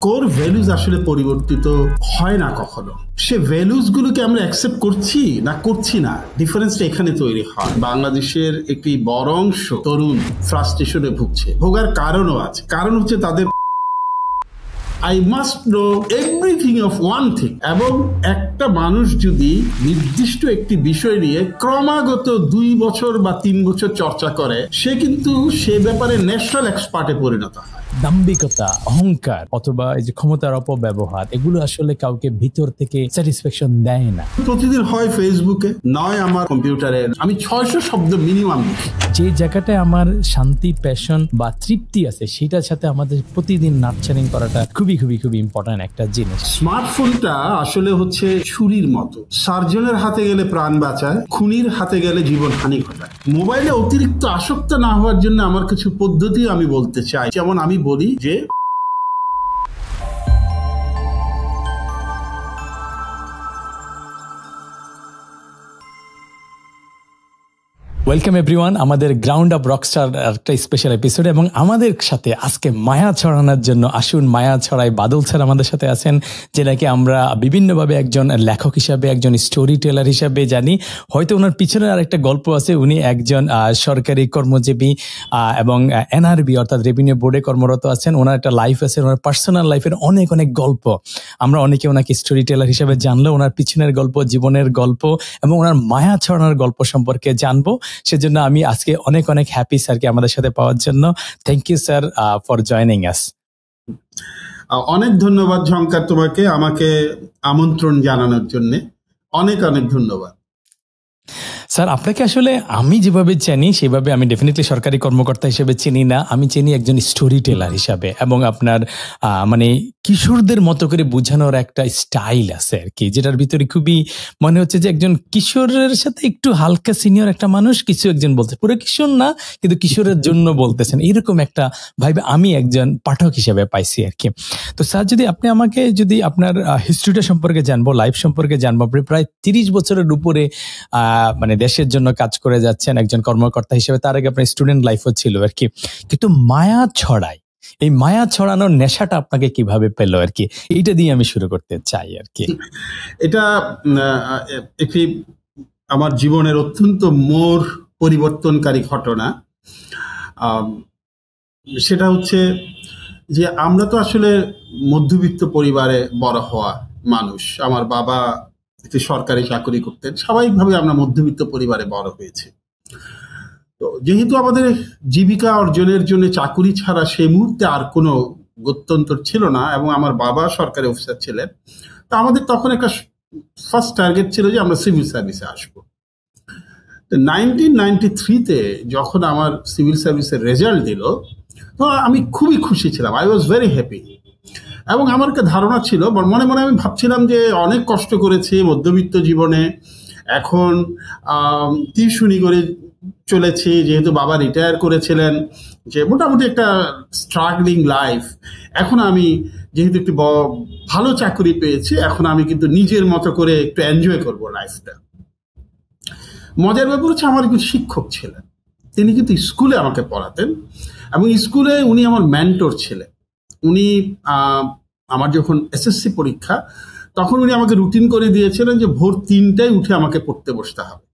Core values আসলে পরিবর্তিত হয় না কখনো। সে ভ্যালুজ গুলোকে আমরা অ্যাকসেপ্ট করছি না করছি না, ডিফারেন্সটা এখানে তৈরি হয়। বাংলাদেশের একটি বড় অংশ তরুণ ফ্রাস্ট্রেশনে ভুগছে, ভোগার কারণও আছে। কারণ হচ্ছে তাদের I must know everything of one thing, এবং একটা মানুষ যদি নির্দিষ্ট একটি বিষয় নিয়ে ক্রমাগত 2 বছর বা 3 বছর চর্চা করে, সে কিন্তু সে ব্যাপারে ন্যাশনাল এক্সপার্টে পরিণত হয়। দাম্ভিকতা, অহংকার অথবা এই যে ক্ষমতার অপব্যবহার, এগুলো আসলে কাউকে ভিতর থেকে স্যাটিসফ্যাকশন দেয় না। প্রতিদিন হয় ফেসবুকে, নয় আমার কম্পিউটারে আমি 600 শব্দ মিনিমাম লিখি। যে জায়গাটায় আমার শান্তি, প্যাশন বা তৃপ্তি আছে, সেটার সাথে আমাদের প্রতিদিন নার্চারিং করাটা খুবই খুবই খুবই ইম্পর্টেন্ট একটা জিনিস। স্মার্টফোনটা আসলে হচ্ছে ছুরির মতো, সার্জনের হাতে গেলে প্রাণ বাঁচায়, খুনির হাতে গেলে জীবন হানি ঘটায়। মোবাইলে অতিরিক্ত আসক্ত না হওয়ার জন্য আমার কিছু পদ্ধতি আমি বলতে চাই। যেমন আমি বলি যে ওয়েলকাম এভরিওয়ান আমাদের গ্রাউন্ড আপ রকস্টার একটা স্পেশাল এপিসোড, এবং আমাদের সাথে আজকে মায়া ছড়ানোর জন্য আসুন মায়া ছড়াই বাদল স্যার আমাদের সাথে আছেন, যেটাকে আমরা বিভিন্নভাবে একজন লেখক হিসাবে, একজন স্টোরি টেলার হিসাবে জানি। হয়তো ওনার পিছনে আর একটা গল্প আছে, উনি একজন সরকারি কর্মজীবী এবং এনআরবি অর্থাৎ রেভিনিউ বোর্ডে কর্মরত আছেন। ওনার একটা লাইফ আছে, ওনার পার্সোনাল লাইফের অনেক অনেক গল্প। আমরা অনেকে ওনাকে স্টোরি টেলার হিসাবে জানলেও ওনার পিছনের গল্প, জীবনের গল্প এবং ওনার মায়া ছড়ানোর গল্প সম্পর্কে জানবো। সেজন্য আমি আজকে অনেক অনেক হ্যাপি স্যারকে আমাদের সাথে পাওয়ার জন্য। Thank you sir for joining us. অনেক ধন্যবাদ ঝঙ্কার, তোমাকে আমাকে আমন্ত্রণ জানানোর জন্য অনেক অনেক ধন্যবাদ। স্যার, আপনাকে আসলে আমি যেভাবে চিনি সেভাবে আমি ডেফিনেটলি সরকারি কর্মকর্তা হিসেবে চিনি না, আমি চিনি একজন স্টোরি টেলার হিসাবে। এবং আপনার মানে কিশোরদের মতো করে বোঝানোর একটা স্টাইল আছে আর কি, যেটার ভিতরে খুবই মনে হচ্ছে যে একজন কিশোরের সাথে একটু হালকা সিনিয়র একটা মানুষ কিছু একজন বলছে, পুরো কিশোর না কিন্তু কিশোরের জন্য বলতেছেন, এরকম একটা ভাইবে আমি একজন পাঠক হিসেবে পাইছি আর কি। তো স্যার, যদি আপনি আমাকে যদি আপনার হিস্ট্রিটা সম্পর্কে জানবো, লাইফ সম্পর্কে জানবো, আপনি প্রায় 30 বছরের উপরে মানে দেশের জন্য কাজ করে যাচ্ছেন একজন কর্মকর্তা হিসেবে। তার আগে আপনার স্টুডেন্ট লাইফও ছিল আর কি। কিন্তু মায়া ছড়ায়, এই মায়া ছড়ানোর নেশাটা আপনাকে কিভাবে পেলো আর কি, এইটা দিয়ে আমি শুরু করতে চাই আর কি। এটা একটি আমার জীবনের অত্যন্ত মোড় পরিবর্তনকারী ঘটনা। সেটা হচ্ছে যে আমরা তো আসলে মধ্যবিত্ত পরিবারে বড় হওয়া মানুষ। আমার বাবা একটি সরকারি চাকরি করতেন, স্বাভাবিকভাবে আমরা মধ্যবিত্ত পরিবারে বড় হয়েছি। তো যেহেতু আমাদের জীবিকা অর্জনের জন্য চাকুরি ছাড়া সেই মুহূর্তে আর কোনো গত্যন্তর ছিল না, এবং আমার বাবা সরকারি অফিসার ছিলেন, তো আমাদের তখন একটা ফার্স্ট টার্গেট ছিল যে আমরা সিভিল সার্ভিসে আসবো। তো 1993-তে যখন আমার সিভিল সার্ভিসের রেজাল্ট দিল, তো আমি খুবই খুশি ছিলাম, আই ওয়াজ ভেরি হ্যাপি। এবং আমার একটা ধারণা ছিল, মনে মনে আমি ভাবছিলাম যে অনেক কষ্ট করেছি মধ্যবিত্ত জীবনে, এখন টিউশনি করে চলেছি, যেহেতু বাবা রিটায়ার করেছিলেন, যে মোটামুটি একটা স্ট্রাগলিং লাইফ। এখন আমি যেহেতু একটু ভালো চাকরি পেয়েছি, এখন আমি কিন্তু নিজের মতো করে একটু এনজয় করবো লাইফটা। মজার ব্যাপার হচ্ছে আমার একজন শিক্ষক ছিলেন, তিনি কিন্তু স্কুলে আমাকে পড়াতেন, এবং স্কুলে উনি আমার মেন্টর ছিলেন। উনি আমার যখন এসএসসি পরীক্ষা, তখন উনি আমাকে রুটিন করে দিয়েছিলেন যে ভোর 3টায় উঠে আমাকে পড়তে বসতে হবে।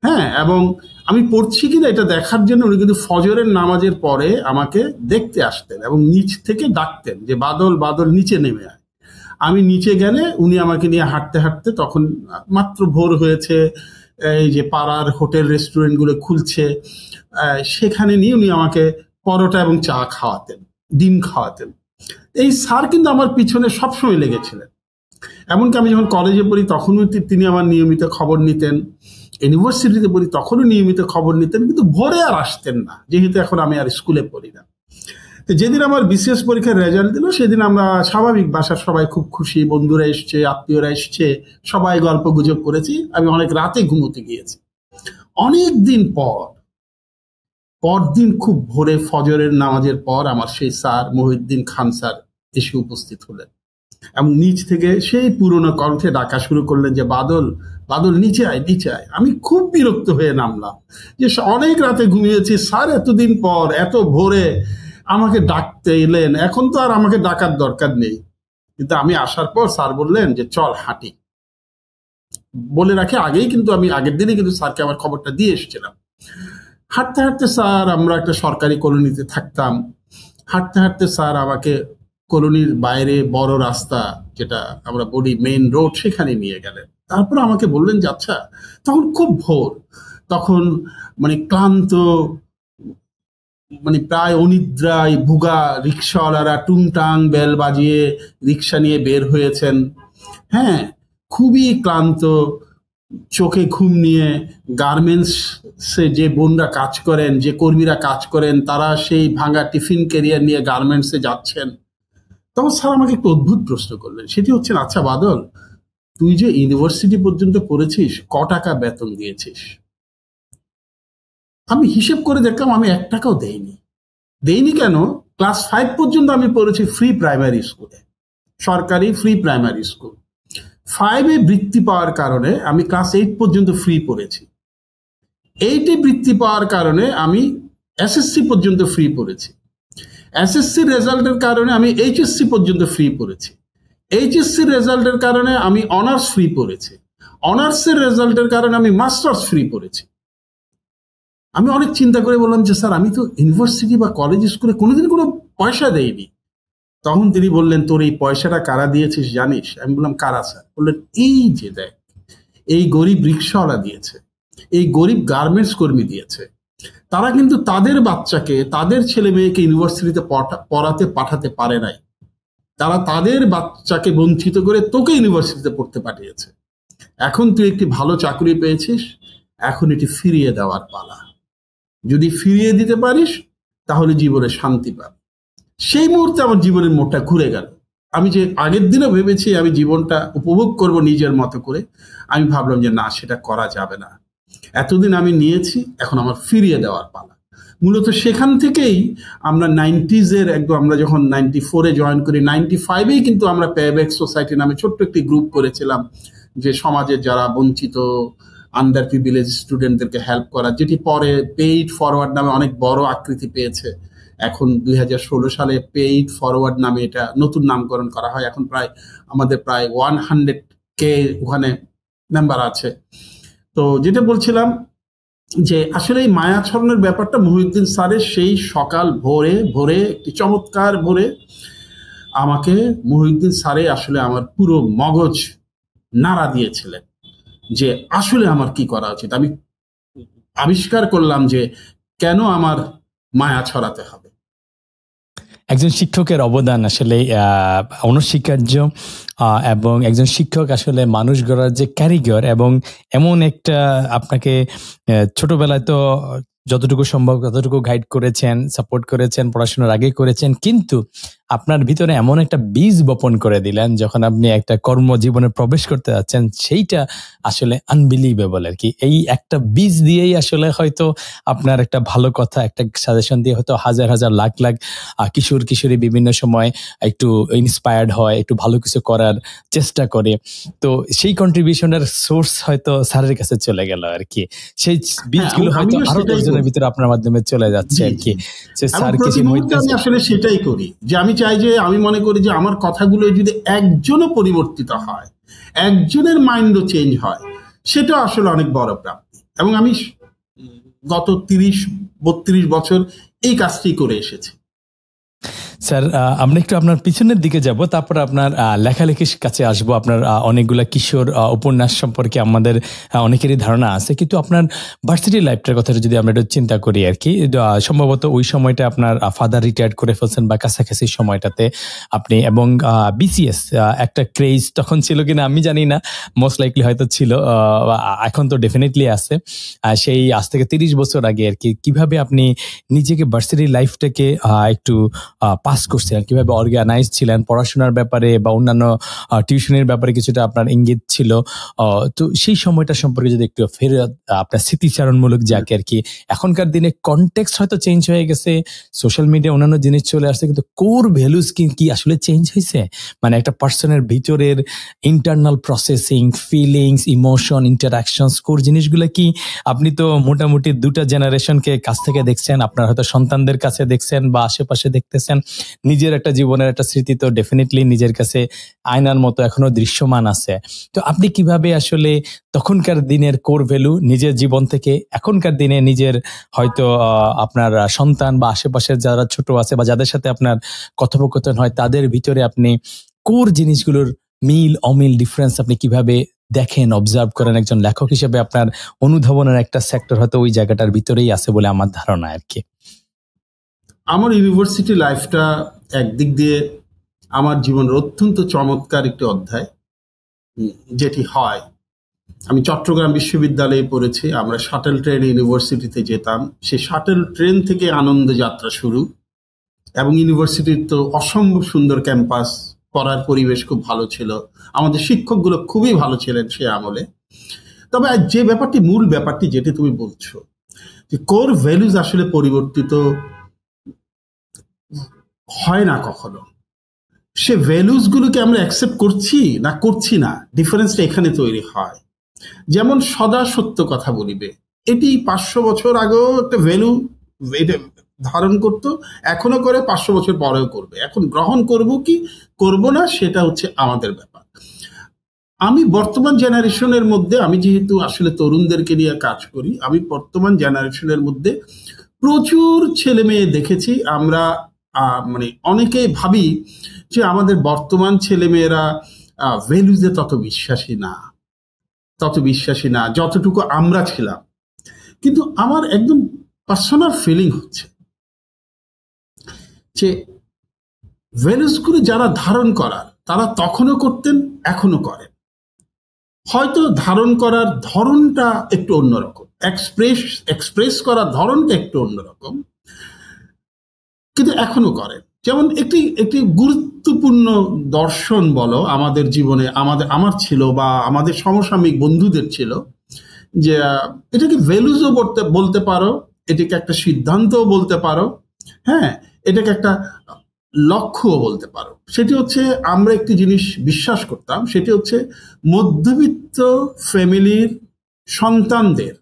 হ্যাঁ, এবং আমি পড়ছি কিনা এটা দেখার জন্য উনি কিন্তু ফজরের নামাজের পরে আমাকে দেখতে আসতেন এবং নিচ থেকে ডাকতেন যে বাদল বাদল নিচে নেমে আয়। আমি নিচে গেলে উনি আমাকে নিয়ে হাঁটতে হাঁটতে, তখন মাত্র ভোর হয়েছে, এই যে পাড়ার হোটেল রেস্টুরেন্টগুলো খুলছে, সেখানে নিয়ে উনি আমাকে পরোটা এবং চা খাওয়াতেন, ডিম খাওয়াতেন। এই স্যার কিন্তু আমার পিছনে সবসময় লেগেছিলেন। এমনকি আমি যখন কলেজে পড়ি তখনও তিনি আমার নিয়মিত খবর নিতেন, ইউনিভার্সিটিতে পড়ি তখনও নিয়মিত খবর নিতেন, কিন্তু ভোরে আর আসতেন না, যেহেতু এখন আমি আর স্কুলে পড়ি না। তো যেদিন আমার বিসিএস পরীক্ষার রেজাল্ট দিল, সেদিন আমরা স্বাভাবিক বাসার সবাই খুব খুশি, বন্ধুরা এসছে, আত্মীয়রা এসছে, সবাই গল্প গুজব করেছি, আমি অনেক রাতে ঘুমোতে গিয়েছি। অনেক দিন পরদিন খুব ভোরে ফজরের নামাজের পর আমার সেই স্যার মহিউদ্দিন খান স্যার এসে উপস্থিত হলেন, এবং নিচ থেকে সেই পুরনো কণ্ঠে ডাকা শুরু করলেন যে বাদল বাদল নিচে আয় নিচে আয়। আমি খুব বিরক্ত হয়ে নামলাম যে অনেক রাতে ঘুমিয়েছি, স্যার এতদিন পর এত ভোরে আমাকে হাঁটতে এলেন, এখন তো আর আমাকে ডাকার দরকার নেই, কিন্তু আমি আসার পর স্যার বললেন যে চল হাঁটি। বলে রাখি আগেই কিন্তু আমি আগের দিনে কিন্তু স্যারকে আমার খবরটা দিয়ে এসেছিলাম। হাঁটতে হাঁটতে স্যার, আমরা একটা সরকারি কলোনিতে থাকতাম, হাঁটতে হাঁটতে স্যার আমাকে কলোনির বাইরে বড় রাস্তা, যেটা আমরা বলি মেইন রোড, সেখানে নিয়ে গেলেন। তারপর আমাকে বললেন যে আচ্ছা, তখন খুব ভোর, তখন মানে ক্লান্ত, মানে প্রায় অনিদ্রায় ভুগা রিক্সাওয়ালারা টুংটাং বেল বাজিয়ে রিক্সা নিয়ে বের হয়েছেন। হ্যাঁ, খুবই ক্লান্ত, চোখে ঘুম নিয়ে গার্মেন্টসে যে বোনরা কাজ করেন, যে কর্মীরা কাজ করেন, তারা সেই ভাঙা টিফিন ক্যারিয়ার নিয়ে গার্মেন্টসে যাচ্ছেন। তখন স্যার আমাকে একটু অদ্ভুত প্রশ্ন করলেন, সেটি হচ্ছে, আচ্ছা বাদল, তুই যে ইউনিভার্সিটি পর্যন্ত পড়েছিস, ক টাকা বেতন দিয়েছিস? আমি হিসেব করে দেখলাম আমি 1 টাকাও দেইনি। কেন? ক্লাস 5 পর্যন্ত আমি পড়েছি ফ্রি প্রাইমারি স্কুলে, সরকারি ফ্রি প্রাইমারি স্কুল। 5-এ বৃত্তি পাওয়ার কারণে আমি ক্লাস 8 পর্যন্ত ফ্রি পড়েছি। 8-এ বৃত্তি পাওয়ার কারণে আমি এসএসসি পর্যন্ত ফ্রি পড়েছি। এসএসসি রেজাল্টের কারণে আমি এইচএসসি পর্যন্ত ফ্রি পড়েছি। এইচএসসি রেজাল্টের কারণে আমি অনার্স ফ্রি পড়েছি। অনার্সের রেজাল্টের কারণে আমি মাস্টার্স ফ্রি পড়েছি। আমি অনেক চিন্তা করে বললাম যে স্যার, আমি তো ইউনিভার্সিটি বা কলেজ স্কুলে কোনোদিন কোনো পয়সা দেইনি। তখন তিনি বললেন, তোর এই পয়সাটা কারা দিয়েছিস জানিস? আমি বললাম, কারা স্যার? বললেন, এই যে দেখ, এই গরিব রিক্সাওয়ালা দিয়েছে, এই গরিব গার্মেন্টস কর্মী দিয়েছে। তারা কিন্তু তাদের বাচ্চাকে, তাদের ছেলে মেয়েকে ইউনিভার্সিটিতে পড়াতে পাঠাতে পারে নাই। তারা তাদের বাচ্চাকে বঞ্চিত করে তোকে ইউনিভার্সিটিতে পড়তে পাঠিয়েছে। এখন তুই একটি ভালো চাকরি পেয়েছিস, এখন এটি ফিরিয়ে দেওয়ার পালা। যদি ফিরিয়ে দিতে পারিস তাহলে জীবনে শান্তি পাবি। সেই মুহূর্তে আমার জীবনের মোড়টা ঘুরে গেল। আমি যে আগের দিনও ভেবেছি আমি জীবনটা উপভোগ করব নিজের মতো করে, আমি ভাবলাম যে না, সেটা করা যাবে না। এতদিন আমি নিয়েছি, এখন আমার ফিরিয়ে দেওয়ার পালা। মূলত সেখান থেকেই আমরা 90s-এর একদম, আমরা যখন 94-এ জয়েন করি, 95-এই কিন্তু আমরা পেব্যাক সোসাইটি নামে ছোট্ট একটি গ্রুপ করেছিলাম, যে সমাজের যারা বঞ্চিত আন্ডার প্রিভিলেজ স্টুডেন্টদেরকে হেল্প করা, যেটি পরে পেইড ফরওয়ার্ড নামে অনেক বড় আকৃতি পেয়েছে। এখন 2016 সালে পেইড ফরওয়ার্ড নামে এটা নতুন নামকরণ করা হয়। এখন আমাদের প্রায় 100K ওখানে মেম্বার আছে। তো যেটা বলছিলাম, যে আসলে এই মায়াছড়নের ব্যাপারটা মহিউদ্দিন স্যারের সেই সকাল ভোরে একটি চমৎকার ভোরে আমাকে মহিউদ্দিন স্যারে আসলে আমার পুরো মগজ নাড়া দিয়েছিলেন যে আসলে আমার কি করা উচিত। আমি আবিষ্কার করলাম যে কেন আমার মায়া ছড়াতে হবে। একজন শিক্ষকের অবদান আসলে অনস্বীকার্য, এবং একজন শিক্ষক আসলে মানুষ গড়ার যে কারিগর, এবং এমন একটা আপনাকে ছোটবেলায় তো যতটুকু সম্ভব ততটুকু গাইড করেছেন, সাপোর্ট করেছেন, পড়াশোনার আগে করেছেন, কিন্তু আপনার ভিতরে এমন একটা বীজ বপন করে দিলেন যখন আপনি একটা কর্মজীবনে প্রবেশ করতে যাচ্ছেন, সেইটা আসলে আনবিলিভেবল আর কি। এই একটা বীজ দিয়েই আসলে হয়তো আপনার একটা ভালো কথা, একটা সাজেশন দিয়ে হয়তো হাজার হাজার লাখ লাখ কিশোর কিশোরী বিভিন্ন সময় একটু ইন্সপায়ার্ড হয়, একটু ভালো কিছু করার চেষ্টা করে। তো সেই কন্ট্রিবিউশনের সোর্স হয়তো স্যারের কাছে চলে গেল আর কি। সেই বীজগুলো হয়তো আরো 10 জনের ভিতরে আপনার মাধ্যমে চলে যাচ্ছে আর কি। আমি আসলে সেটাই করি, যে আমি চাই যে, আমি মনে করি যে আমার কথাগুলো যদি একজনও পরিবর্তিত হয়, একজনের মাইন্ডও চেঞ্জ হয়, সেটা আসলে অনেক বড় প্রাপ্তি। এবং আমি গত 30-32 বছর এই কাজটি করে এসেছি। স্যার, আমরা একটু আপনার পিছনের দিকে যাব, তারপর আপনার লেখালেখির কাছে আসবো। আপনার অনেকগুলা কিশোর উপন্যাস সম্পর্কে আমাদের অনেকেরই ধারণা আছে, কিন্তু আপনার ভার্সিটি লাইফটার কথা যদি আমরা একটু চিন্তা করি আর কি, সম্ভবত ওই সময়টা আপনার ফাদার রিটায়ার্ড করে ফেলছেন বা কাছাকাছি সময়টাতে আপনি, এবং বিসিএস একটা ক্রেজ তখন ছিল কিনা আমি জানি না, মোস্ট লাইকলি হয়তো ছিল, এখন তো ডেফিনেটলি আছে। সেই আজ থেকে 30 বছর আগে আর কি, কিভাবে আপনি নিজেকে ভার্সিটি লাইফটাকে একটু পাস করছিলেন, কিভাবে অর্গানাইজ ছিলেন পড়াশোনার ব্যাপারে বা অন্যান্য টিউশনের ব্যাপারে কিছুটা আপনার ইঙ্গিত ছিল, তো সেই সময়টা সম্পর্কে যদি একটু ফের আপনার স্মৃতিচারণমূলক যাকে আর কি। এখনকার দিনে কনটেক্সট হয়তো চেঞ্জ হয়ে গেছে, সোশ্যাল মিডিয়া অন্যান্য জিনিস চলে আসছে, কিন্তু কোর ভ্যালুজ কি আসলে চেঞ্জ হয়েছে? মানে একটা পার্সনের ভিতরের internal processing, feelings, emotion, interaction, core জিনিসগুলো কি আপনি তো মোটামুটি 2টা জেনারেশনকে কাছ থেকে দেখছেন, আপনার হয়তো সন্তানদের কাছে দেখছেন বা আশেপাশে দেখতেছেন, নিজের একটা জীবনের একটা স্মৃতি তো ডেফিনেটলি নিজের কাছে আয়নার মতো এখনো দৃশ্যমান আছে। তো আপনি কিভাবে আসলে তখনকার দিনের কোর ভ্যালু নিজের জীবন থেকে এখনকার দিনে নিজের হয়তো আপনার সন্তান বা আশেপাশের যারা ছোট আছে বা যাদের সাথে আপনার কথোপকথন হয় তাদের ভিতরে আপনি কোর জিনিসগুলোর মিল অমিল ডিফারেন্স আপনি কিভাবে দেখেন, অবজার্ভ করেন? একজন লেখক হিসেবে আপনার অনুধাবনের একটা সেক্টর হয়তো ওই জায়গাটার ভিতরেই আছে বলে আমার ধারণা আর কি। আমার ইউনিভার্সিটি লাইফটা একদিক দিয়ে আমার জীবনের অত্যন্ত চমৎকার একটি অধ্যায়। যেটি হয়, আমি চট্টগ্রাম বিশ্ববিদ্যালয়ে পড়েছি, আমরা শাটল ট্রেনে ইউনিভার্সিটিতে যেতাম, সেই শাটল ট্রেন থেকে আনন্দ যাত্রা শুরু। এবং ইউনিভার্সিটির তো অসম্ভব সুন্দর ক্যাম্পাস, পড়ার পরিবেশ খুব ভালো ছিল, আমাদের শিক্ষকগুলো খুবই ভালো ছিলেন সে আমলে। তবে যে ব্যাপারটি, মূল ব্যাপারটি যেটি তুমি বলছো, যে কোর ভ্যালুজ আসলে পরিবর্তিত হয় না কখনো। সে ভ্যালুজগুলোকে আমরা অ্যাকসেপ্ট করছি না করছি না, ডিফারেন্সটা এখানে তৈরি হয়। যেমন সদা সত্য কথা বলিবে, এটি 500 বছর আগেও একটা ভ্যালু ধারণ করতো, এখনো করে, 500 বছর পরেও করবে। এখন গ্রহণ করব কি করব না সেটা হচ্ছে আমাদের ব্যাপার। আমি বর্তমান জেনারেশনের মধ্যে, আমি যেহেতু আসলে তরুণদেরকে নিয়ে কাজ করি, আমি বর্তমান জেনারেশনের মধ্যে প্রচুর ছেলে মেয়ে দেখেছি। আমরা মানে অনেকেই ভাবি যে আমাদের বর্তমান ছেলে মেয়েরা ভ্যালুজে তত বিশ্বাসী না যতটুকু আমরা ছিলাম। কিন্তু আমার একদম পার্সোনাল ফিলিং হচ্ছে যে ভ্যালুজগুলো যারা ধারণ করার, তারা তখনও করতেন, এখনো করেন। হয়তো ধারণ করার ধরনটা একটু অন্যরকম, এক্সপ্রেস করার ধরনটা একটু অন্যরকম, কিন্তু এখনো করেন। যেমন একটি গুরুত্বপূর্ণ দর্শন বলো আমাদের জীবনে, আমার ছিল বা আমাদের সমসাময়িক বন্ধুদের ছিল, যে এটাকে ভ্যালুজও বলতে পারো, এটাকে একটা সিদ্ধান্তও বলতে পারো, হ্যাঁ, এটাকে একটা লক্ষ্যও বলতে পারো। সেটি হচ্ছে, আমরা একটি জিনিস বিশ্বাস করতাম, সেটি হচ্ছে মধ্যবিত্ত ফ্যামিলির সন্তানদের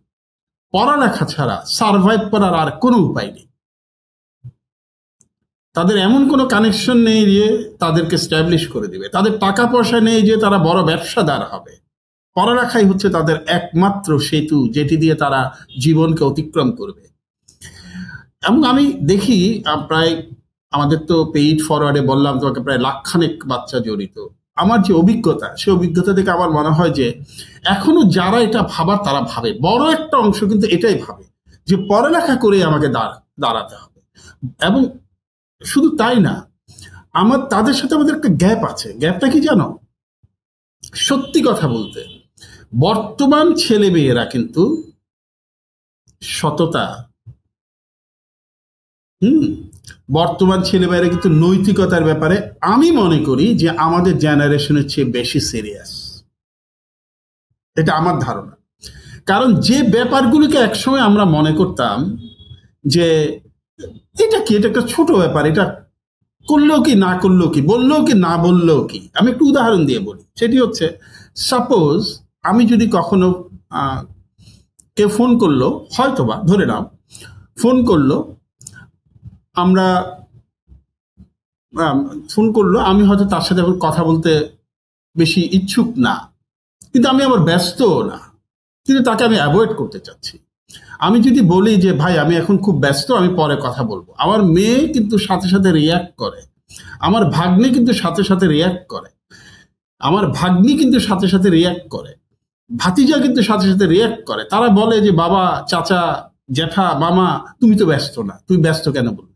পড়ালেখা ছাড়া সারভাইভ করার আর কোনো উপায় নেই। তাদের এমন কোনো কানেকশন নেই যে তাদেরকে স্ট্যাবলিশ করে দিবে, তাদের টাকা পয়সা নেই যে তারা বড় ব্যবসাদার হবে। পড়ালেখাই হচ্ছে তাদের একমাত্র সেতু, যেটি দিয়ে তারা জীবনকে অতিক্রম করবে। এবং আমি দেখি প্রায়, আমাদের তো পেইড ফরওয়ার্ডে বললাম তোমাকে, প্রায় লাখখানেক বাচ্চা জড়িত। আমার যে অভিজ্ঞতা, সে অভিজ্ঞতা থেকে আমার মনে হয় যে এখনো যারা এটা ভাবার, তারা ভাবে, বড় একটা অংশ কিন্তু এটাই ভাবে যে পড়ালেখা করে আমাকে দাঁড়াতে হবে। এবং শুধু তাই না, তাদের সাথে আমাদের একটা গ্যাপ আছে। গ্যাপটা কি জানো? সত্যি কথা বলতে, বর্তমান ছেলে মেয়েরা কিন্তু সততা, বর্তমান ছেলেমেয়েরা কিন্তু নৈতিকতার ব্যাপারে আমি মনে করি যে আমাদের জেনারেশনের চেয়ে বেশি সিরিয়াস। এটা আমার ধারণা। কারণ যে ব্যাপারগুলোকে একসময় আমরা মনে করতাম যে এটা একটা ছোট ব্যাপার, এটা করলেও কি না করলেও কি, বললেও কি না বললেও কি। আমি একটু উদাহরণ দিয়ে বলি। সেটি হচ্ছে, সাপোজ আমি যদি কখনো কেউ ফোন করলো, হয়তোবা ধরে নাও ফোন করলো, আমি হয়তো তার সাথে এখন কথা বলতে বেশি ইচ্ছুক না, কিন্তু আমি আবার ব্যস্তও না, কিন্তু তাকে আমি অ্যাভয়েড করতে চাচ্ছি। আমি যদি বলি যে ভাই আমি এখন খুব ব্যস্ত, আমি পরে কথা বলবো, আমার মেয়ে কিন্তু সাথে সাথে রিয়াক্ট করে, আমার ভাগ্নি কিন্তু সাথে সাথে রিয়াক্ট করে, ভাতিজা কিন্তু সাথে সাথে রিয়াক্ট করে। তারা বলে যে বাবা, চাচা, জ্যাঠা, মামা, তুমি তো ব্যস্ত না, তুমি ব্যস্ত কেন বলবে?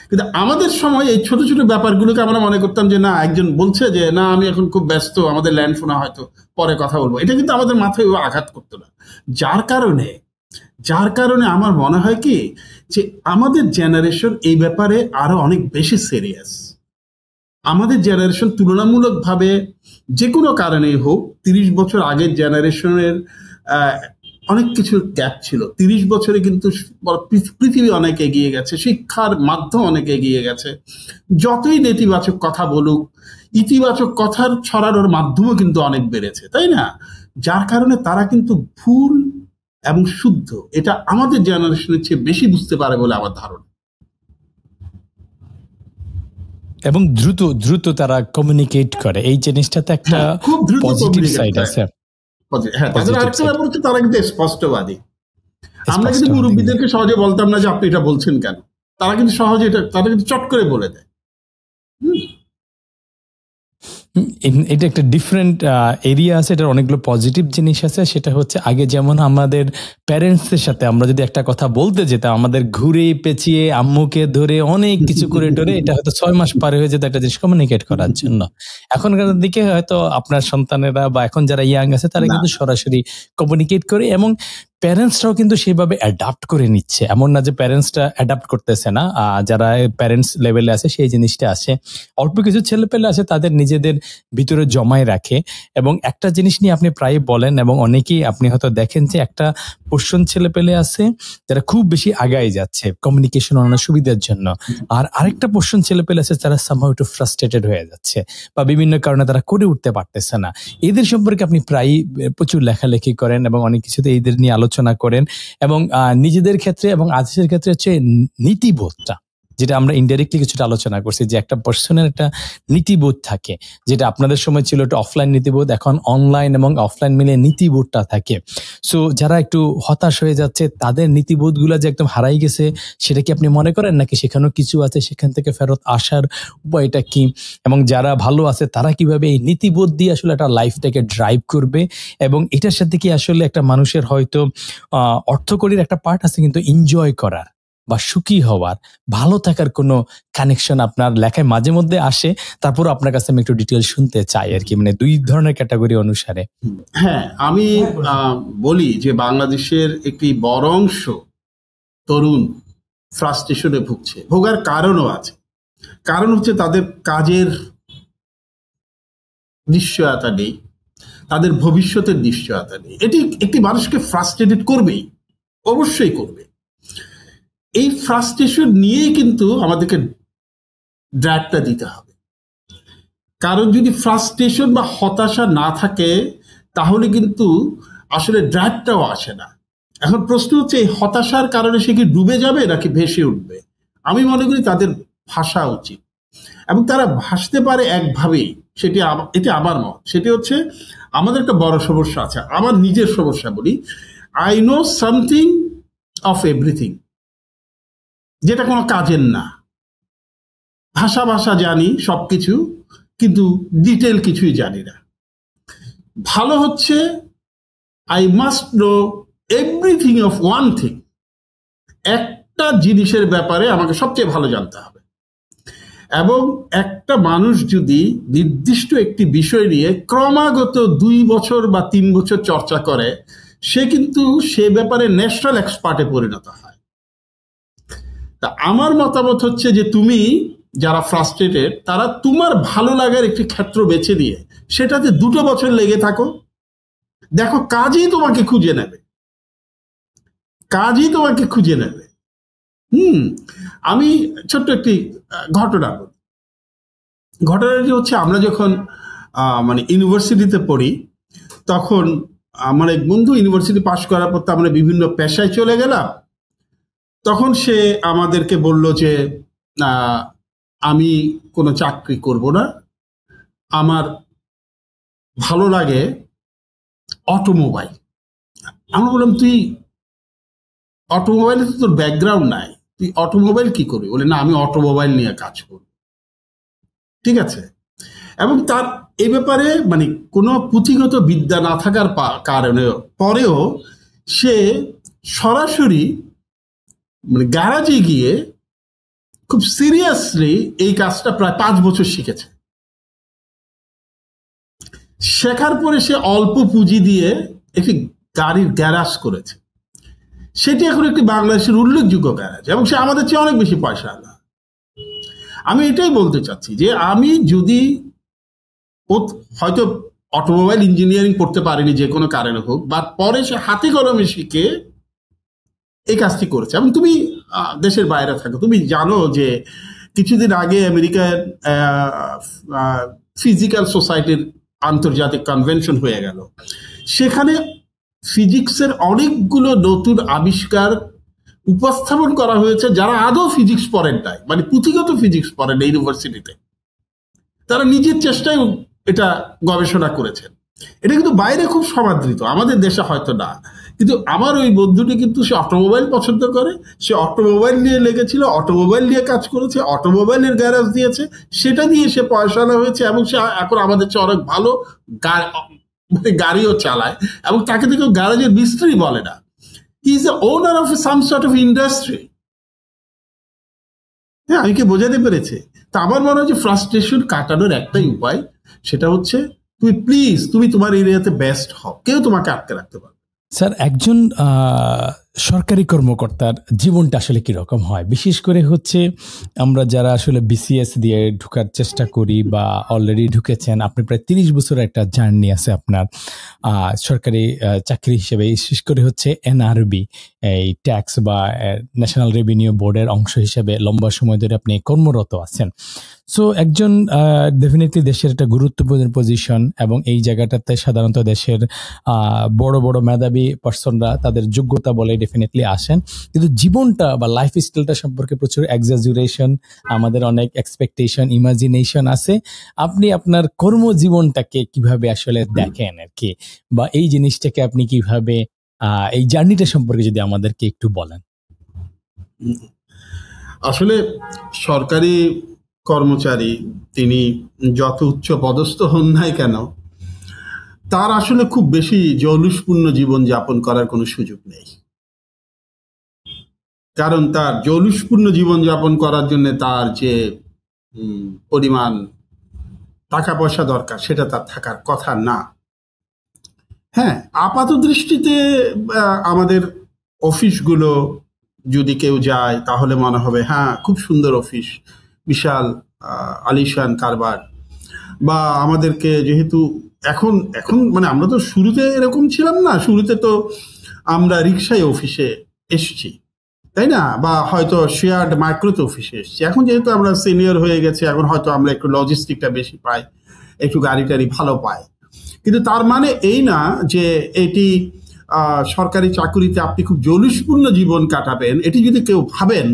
কিন্তু আমাদের সময় এই ছোট ছোট ব্যাপারগুলোকে আমরা মনে করতাম যে না, একজন বলছে যে না আমি এখন খুব ব্যস্ত, আমাদের ল্যান্ড ফোনে হয়তো পরে কথা বলবো, এটা কিন্তু আমাদের মাথায় আঘাত করতো না। যার কারণে আমার মনে হয় কি, যে আমাদের জেনারেশন এই ব্যাপারে আরো অনেক বেশি সিরিয়াস। আমাদের জেনারেশন তুলনামূলকভাবে, যে কোনো কারণেই হোক, 30 বছর আগের জেনারেশনের অনেক কিছুর গ্যাপ ছিল। 30 বছরে কিন্তু পৃথিবী অনেক এগিয়ে গেছে, শিক্ষার মাধ্যম অনেক এগিয়ে গেছে। যতই নেতিবাচক কথা বলুক, ইতিবাচক কথার ছড়ানোর মাধ্যমও কিন্তু অনেক বেড়েছে, তাই না? যার কারণে তারা কিন্তু ভুল এবং শুদ্ধ এটা আমাদের জেনারেশনের চেয়ে বেশি বুঝতে পারে বলে আমার ধারণা। এবং দ্রুত দ্রুত তারা কমিউনিকেট করে, এই জিনিসটাতে একটা খুব দ্রুত পজিটিভ communicate সাইড করে। আছে। হ্যাঁ, তাদের Positive আরেকটা side. ব্যাপার হচ্ছে তারা কিন্তু স্পষ্টবাদী। আমরা কিন্তু স্পষ্টবাদী। মুরব্বীদেরকে সহজে বলতাম না যে আপনি এটা বলছেন কেন, তারা কিন্তু সহজে তারা কিন্তু চট করে বলে দেয়। এটা একটা ডিফারেন্ট এরিয়া আছে, এটার অনেকগুলো পজিটিভ জিনিস আছে। সেটা হচ্ছে আগে যেমন আমাদের প্যারেন্টসদের সাথে আমরা যদি একটা কথা বলতে যেতাম, আমাদের ঘুরে পেঁচিয়ে আম্মুকে ধরে অনেক কিছু করে টরে এটা হয়তো 6 মাস পার হয়ে যেত একটা জিনিস কমিউনিকেট করার জন্য। এখনকার দিকে হয়তো আপনার সন্তানেরা বা এখন যারা ইয়াং আছে তারা না। কিন্তু সরাসরি কমিউনিকেট করে, এবং প্যারেন্টসরাও কিন্তু সেভাবে অ্যাডাপ্ট করে নিচ্ছে। এমন না যে প্যারেন্টসরা অ্যাডাপ্ট করতেছে না, যারা প্যারেন্টস লেভেলে আছে সেই জিনিসটা আছে। অল্প কিছু ছেলেপেলে আছে তাদের নিজেদের ভিতরে জমায় রাখে। এবং একটা জিনিস নিয়ে আপনি প্রায় বলেন এবং অনেকেই আপনি হয়তো দেখেন যে একটা পোর্শন ছেলেপেলে আছে যারা খুব বেশি আগায় যাচ্ছে কমিউনিকেশন অনেক সুবিধার জন্য, আর আরেকটা পোর্শন ছেলেপেলে আছে যারা সামহাউ একটু ফ্রাস্ট্রেটেড হয়ে যাচ্ছে বা বিভিন্ন কারণে তারা করে উঠতে পারতেছে না। এদের সম্পর্কে আপনি প্রায়ই প্রচুর লেখালেখি করেন এবং অনেক কিছুতে এদের নিয়ে আলোচনা করেন, এবং নিজেদের ক্ষেত্রে এবং আদেশের ক্ষেত্রে হচ্ছে নীতিবোধটা, যেটা আমরা ইনডাইরেক্টলি কিছুটা আলোচনা করছি, যে একটা পার্সনের একটা নীতিবোধ থাকে, যেটা আপনাদের সময় ছিল একটা অফলাইন নীতিবোধ, এখন অনলাইন এবং অফলাইন মিলে নীতিবোধটা থাকে। সো যারা একটু হতাশ হয়ে যাচ্ছে তাদের নীতিবোধগুলো যে একদম হারাই গেছে, সেটা কি আপনি মনে করেন, নাকি সেখানেও কিছু আছে, সেখান থেকে ফেরত আসার উপায়টা কি, এবং যারা ভালো আছে তারা কিভাবে এই নীতিবোধ দিয়ে আসলে একটা লাইফটাকে ড্রাইভ করবে, এবং এটার সাথে কি আসলে একটা মানুষের হয়তো অর্থকরীর একটা পার্ট আছে কিন্তু এনজয় করার বা সুখী হওয়ার, ভালো থাকার কোনো কানেকশন আপনার লেখায় মাঝে মধ্যে আসে। তারপর আপনার কাছে আমি একটু ডিটেল শুনতে চাই আর কি, মানে দুই ধরনের ক্যাটাগরি অনুসারে। হ্যাঁ, আমি বলি যে বাংলাদেশের একটি বড় অংশ তরুণ ফ্রাস্ট্রেশনে ভুগছে। ভোগার কারণও আছে। কারণ হচ্ছে তাদের কাজের নিশ্চয়তা নেই, তাদের ভবিষ্যতের নিশ্চয়তা নেই। এটি একটি মানুষকে ফ্রাস্ট্রেটেড করবেই, অবশ্যই করবে। এই ফ্রাস্ট্রেশন নিয়েই কিন্তু আমাদেরকে ড্রাইভটা দিতে হবে। কারণ যদি ফ্রাস্ট্রেশন বা হতাশা না থাকে তাহলে কিন্তু আসলে ড্রাইভটাও আসে না। এখন প্রশ্ন হচ্ছে এই হতাশার কারণে সে কি ডুবে যাবে নাকি ভেসে উঠবে? আমি মনে করি তাদের ভাসা উচিত, এবং তারা ভাসতে পারে একভাবেই। এটি আমার মত। সেটি হচ্ছে আমাদের একটা বড় সমস্যা আছে। আমার নিজের সমস্যা বলি, I know something of everything, যেটা কোনো কাজের না। ভাষা জানি সবকিছু, কিন্তু ডিটেল কিছুই জানি না। ভালো হচ্ছে I must know everything of one thing. একটা জিনিসের ব্যাপারে আমাকে সবচেয়ে ভালো জানতে হবে, এবং একটা মানুষ যদি নির্দিষ্ট একটি বিষয় নিয়ে ক্রমাগত 2 বছর বা 3 বছর চর্চা করে, সে কিন্তু সে ব্যাপারে ন্যাশনাল এক্সপার্টে পরিণত হয়। তা আমার মতামত হচ্ছে যে তুমি যারা ফ্রাস্ট্রেটেড, তারা তোমার ভালো লাগার একটি ক্ষেত্র বেছে নিয়ে সেটাতে 2 বছর লেগে থাকো, দেখো কাজই তোমাকে খুঁজে নেবে, কাজই তোমাকে খুঁজে নেবে। আমি ছোট্ট একটি ঘটনা বলি। ঘটনাটি হচ্ছে আমরা যখন মানে ইউনিভার্সিটিতে পড়ি, তখন আমার এক বন্ধু ইউনিভার্সিটি পাশ করার পর তো আমরা বিভিন্ন পেশায় চলে গেলাম। তখন সে আমাদেরকে বলল যে আমি কোনো চাকরি করব না, আমার ভালো লাগে অটোমোবাইল। আমরা বললাম তুই অটোমোবাইলে তো তোর ব্যাকগ্রাউন্ড নাই, তুই অটোমোবাইল কি করবি? বলে না, আমি অটোমোবাইল নিয়ে কাজ করব। ঠিক আছে। এবং তার এই ব্যাপারে মানে কোনো পুঁথিগত বিদ্যা না থাকার কারণে পরেও সে সরাসরি মানে গ্যারাজে গিয়ে খুব সিরিয়াসলি এই কাজটা প্রায় 5 বছর শিখেছে। শেখার পরে সে অল্প পুঁজি দিয়ে একটি গাড়ির গ্যারাজ করেছে। সেটি এখন একটি বাংলাদেশের উল্লেখযোগ্য গ্যারাজ, এবং সে আমাদের চেয়ে অনেক বেশি পয়সা আলা। আমি এটাই বলতে চাচ্ছি যে আমি যদি হয়তো অটোমোবাইল ইঞ্জিনিয়ারিং পড়তে পারিনি যে কোনো কারণে হোক, বা পরে সে হাতে কলমে শিখে এই কাজটি করেছে। এবং তুমি দেশের বাইরে থাকো, তুমি জানো যে কিছুদিন আগে আমেরিকার ফিজিক্যাল সোসাইটির আন্তর্জাতিক কনভেনশন হয়ে গেল। সেখানে ফিজিক্সের অনেকগুলো নতুন আবিষ্কার উপস্থাপন করা হয়েছে যারা আদৌ ফিজিক্স পড়েন নাই, মানে পুঁথিগত ফিজিক্স পড়েন ইউনিভার্সিটিতে। তারা নিজের চেষ্টায় এটা গবেষণা করেছেন। এটা কিন্তু বাইরে খুব সমাদৃত, আমাদের দেশে হয়তো না। কিন্তু আমার ওই বন্ধুটি কিন্তু সে অটোমোবাইল পছন্দ করে, সে অটোমোবাইল নিয়ে লেগেছিল, অটোমোবাইল নিয়ে কাজ করেছে, অটোমোবাইলের গ্যারেজ দিয়েছে, সেটা দিয়ে সে পয়সাওয়ালা হয়েছে, এবং সে এখন আমাদের চেয়ে অনেক ভালো গাড়িও চালায়, এবং তাকে তো কেউ গ্যারেজের মিস্ত্রি বলে না। He is the owner of some sort of industry. হ্যাঁ, আমি কি বোঝাতে পেরেছি? তা আমার মনে হয় যে ফ্রাস্ট্রেশন কাটানোর একটাই উপায়, সেটা হচ্ছে তুমি তোমার এরিয়াতে বেস্ট হও, কেউ তোমাকে আটকে রাখতে পারবে। স্যার, একজন সরকারি কর্মকর্তার জীবনটা আসলে কিরকম হয়? বিশেষ করে হচ্ছে আমরা যারা আসলে বিসিএস দিয়ে ঢোকার চেষ্টা করি বা অলরেডি ঢুকেছেন, আপনি প্রায় 30 বছরের একটা জার্নি আছে আপনার সরকারি চাকরি হিসেবে, বিশেষ করে হচ্ছে এনআরবি, এই ট্যাক্স বা ন্যাশনাল রেভিনিউ বোর্ডের অংশ হিসেবে লম্বা সময় ধরে আপনি কর্মরত আছেন। সো একজন ডেফিনেটলি দেশের একটা গুরুত্বপূর্ণ পজিশন, এবং এই জায়গাটাতে সাধারণত দেশের বড় বড় মেধাবী পার্সনরা তাদের যোগ্যতা বলে ডেফিনেটলি আসেন, কিন্তু জীবনটা বা লাইফ স্টাইলটা সম্পর্কে প্রচুর এক্সাজুরেশন, আমাদের অনেক এক্সপেকটেশন, ইমাজিনেশন আছে। আপনি আপনার কর্মজীবনটাকে কিভাবে আসলে দেখেন আর কি, বা এই জিনিসটাকে আপনি কিভাবে এই জার্নিটা সম্পর্কে যদি আমাদেরকে একটু বলেন। আসলে সরকারি কর্মচারী তিনি যত উচ্চ পদস্থ হন নাই কেন, তার আসলে খুব বেশি জৌলুসপূর্ণ জীবন যাপন করার কোনো সুযোগ নেই। কারণ তার জৌলুসপূর্ণ জীবন যাপন করার জন্য তার যে পরিমাণ টাকা পয়সা দরকার, সেটা তার থাকার কথা না। হ্যাঁ, আপাত দৃষ্টিতে আমাদের অফিসগুলো যদি কেউ যায় তাহলে মনে হবে হ্যাঁ খুব সুন্দর অফিস, বিশাল আলিশান কারবার। বা আমাদেরকে যেহেতু এখন এখন মানে আমরা তো শুরুতে এরকম ছিলাম না, শুরুতে তো আমরা রিক্সায় অফিসে এসছি, তাই না? বা হয়তো শেয়ার্ড মাইক্রোতে অফিসে এসছি। এখন যেহেতু আমরা সিনিয়র হয়ে গেছি, এখন হয়তো আমরা একটু লজিস্টিকটা বেশি পাই, একটু গাড়ি টাড়ি ভালো পাই। কিন্তু তার মানে এই না যে এটি সরকারি চাকুরিতে আপনি খুব জৌলুসপূর্ণ জীবন কাটাবেন, এটি যদি কেউ ভাবেন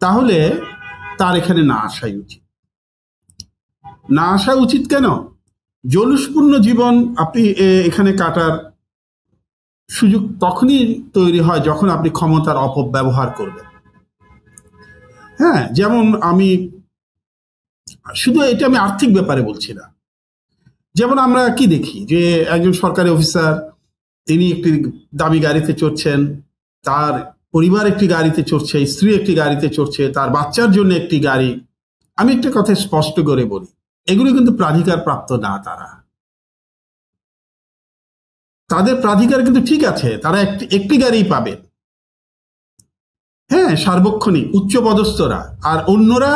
তাহলে তার এখানে না আসাই উচিত। না আসা উচিত কেন? জৌলুসপূর্ণ জীবন আপনি এখানে কাটার সুযোগ তখনই তৈরি হয় যখন আপনি ক্ষমতার অপব্যবহার করবেন। হ্যাঁ, যেমন আমি শুধু এটা আমি আর্থিক ব্যাপারে বলছি না, যেমন আমরা কি দেখি যে একজন সরকারি অফিসার তিনি একটি দামি গাড়িতে চড়ছেন, তার পরিবার একটি গাড়িতে চড়ছে, স্ত্রী একটি গাড়িতে চড়ছে, তার বাচ্চার জন্য একটি গাড়ি। আমি একটা কথা স্পষ্ট করে বলি, এগুলো কিন্তু প্রাধিকার প্রাপ্ত না। তাদের প্রাধিকার কিন্তু ঠিক আছে, তারা একটি গাড়ি পাবে, হ্যাঁ, সার্বক্ষণিক উচ্চপদস্থরা। আর অন্যরা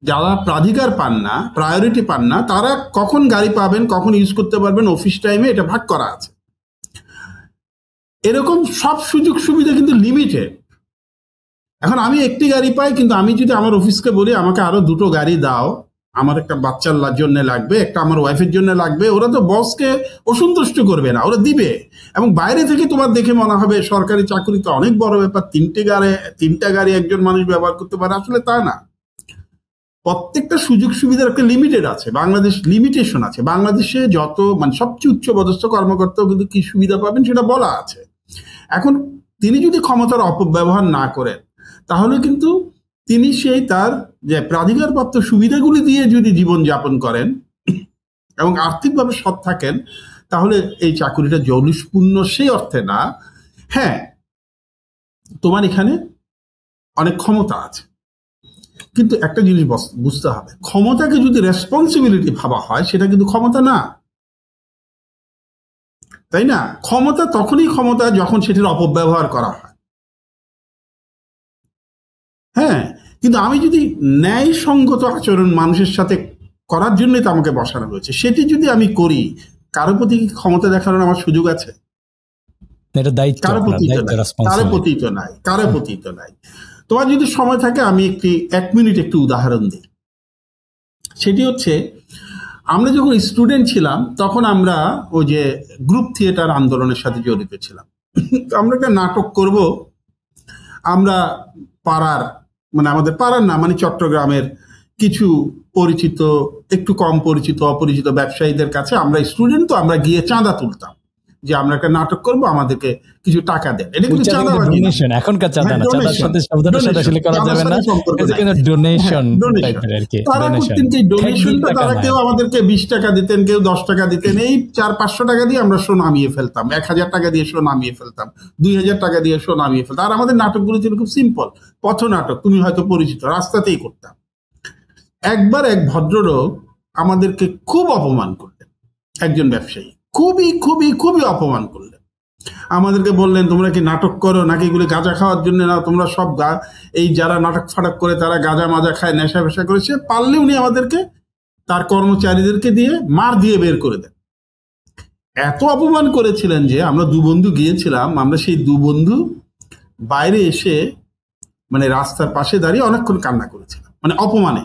যারা প্রাধিকার পান না, প্রায়োরিটি পান না, তারা কখন গাড়ি পাবেন, কখন ইউজ করতে পারবেন, অফিস টাইমে এটা ভাগ করা আছে। এরকম সব সুযোগ সুবিধা কিন্তু লিমিটেড। এখন আমি একটি গাড়ি পাই, কিন্তু আমি যদি আমার অফিসকে বলি আমাকে আরো 2টো গাড়ি দাও, আমার একটা বাচ্চার জন্য লাগবে, একটা আমার ওয়াইফের জন্য লাগবে, ওরা তো বসকে অসন্তুষ্ট করবে না, ওরা দিবে। এবং বাইরে থেকে তোমার দেখে মনে হবে সরকারি চাকরি তো অনেক বড় ব্যাপার, 3টা গাড়ি একজন মানুষ ব্যবহার করতে পারে। আসলে তা না, প্রত্যেকটা সুযোগ সুবিধার একটা লিমিটেড আছে। বাংলাদেশ লিমিটেশন আছে। বাংলাদেশে যত মানে সবচেয়ে উচ্চ পদস্থ কর্মকর্তাও কিন্তু কি সুবিধা পাবেন সেটা বলা আছে। এখন তিনি যদি ক্ষমতার অপব্যবহার না করেন তাহলে কিন্তু তিনি সেই তার যে প্রাধিকারপ্রাপ্ত সুবিধাগুলি দিয়ে যদি জীবন যাপন করেন এবং আর্থিকভাবে সৎ থাকেন, তাহলে এই চাকুরিটা জৌলুসপূর্ণ সেই অর্থে না। হ্যাঁ, তোমার এখানে অনেক ক্ষমতা আছে, কিন্তু একটা জিনিস বুঝতে হবে, ক্ষমতাকে যদি রেসপন্সিবিলিটি ভাবা হয় সেটা কিন্তু ক্ষমতা না, তাই না? ক্ষমতা তখনই ক্ষমতা যখন সেটির অপব্যবহার করা হয়। হ্যাঁ, কিন্তু আমি যদি ন্যায়সঙ্গত আচরণ মানুষের সাথে করার জন্যই তো আমাকে বসানো হয়েছে, সেটি যদি আমি করি, কারো প্রতি কি ক্ষমতা দেখানোর আমার সুযোগ আছে? কারো প্রতি তো নাই। তোমার যদি সময় থাকে আমি 1 মিনিট একটু উদাহরণ দিই। সেটি হচ্ছে, আমরা যখন স্টুডেন্ট ছিলাম তখন আমরা ওই যে গ্রুপ থিয়েটার আন্দোলনের সাথে জড়িত ছিলাম। আমরা একটা নাটক করব, আমরা পাড়ার মানে আমাদের পাড়ার না মানে চট্টগ্রামের কিছু পরিচিত, একটু কম পরিচিত, অপরিচিত ব্যবসায়ীদের কাছে, আমরা স্টুডেন্ট তো আমরা গিয়ে চাঁদা তুলতাম যে আমরা একটা নাটক করব, আমাদেরকে কিছু টাকা দেন। এটা কিন্তু চাঁদাবাজি না, ডোনেশন, এখনকার চাঁদা হ্যাঁ না, চাঁদার ডোনেশন, সাথে শব্দটার সাথে আসলে করা চাঁদার যাবে না, সাথে সম্পর্ক এটা নাই, কিন্তু হ্যাঁ ডোনেশন ডোনেশন। টাইপের আর কি, তারা ডোনেশন। করতেন কি, এক দুই ডোনেশনটা টাকা তারা নয়। কেউ আমাদেরকে 20 টাকা দিতেন, কেউ 10 টাকা দিতেন, এই 400-500 টাকা দিয়ে আমরা শো নামিয়ে ফেলতাম, 1000 টাকা দিয়ে শো নামিয়ে ফেলতাম, 2000 টাকা দিয়ে শো নামিয়ে ফেলতাম। আর আমাদের নাটকগুলো ছিল খুব সিম্পল, পথ নাটক, তুমি হয়তো পরিচিত, রাস্তাতেই করতাম। একবার এক ভদ্রলোক আমাদেরকে খুব অপমান করলেন, একজন ব্যবসায়ী খুবই খুবই খুবই অপমান করলেন। আমাদেরকে বললেন, তোমরা কি নাটক করো নাকি এগুলো গাঁজা খাওয়ার জন্য না, তোমরা সব এই যারা নাটক ফাটক করে তারা গাঁজা মাজা খায়, নেশা ফেশা করেছে। পারলে উনি আমাদেরকে তার কর্মচারীদেরকে দিয়ে মার দিয়ে বের করে দেন। এত অপমান করেছিলেন যে আমরা দু বন্ধু গিয়েছিলাম, আমরা সেই দু বন্ধু বাইরে এসে মানে রাস্তার পাশে দাঁড়িয়ে অনেকক্ষণ কান্না করেছিলাম, মানে অপমানে।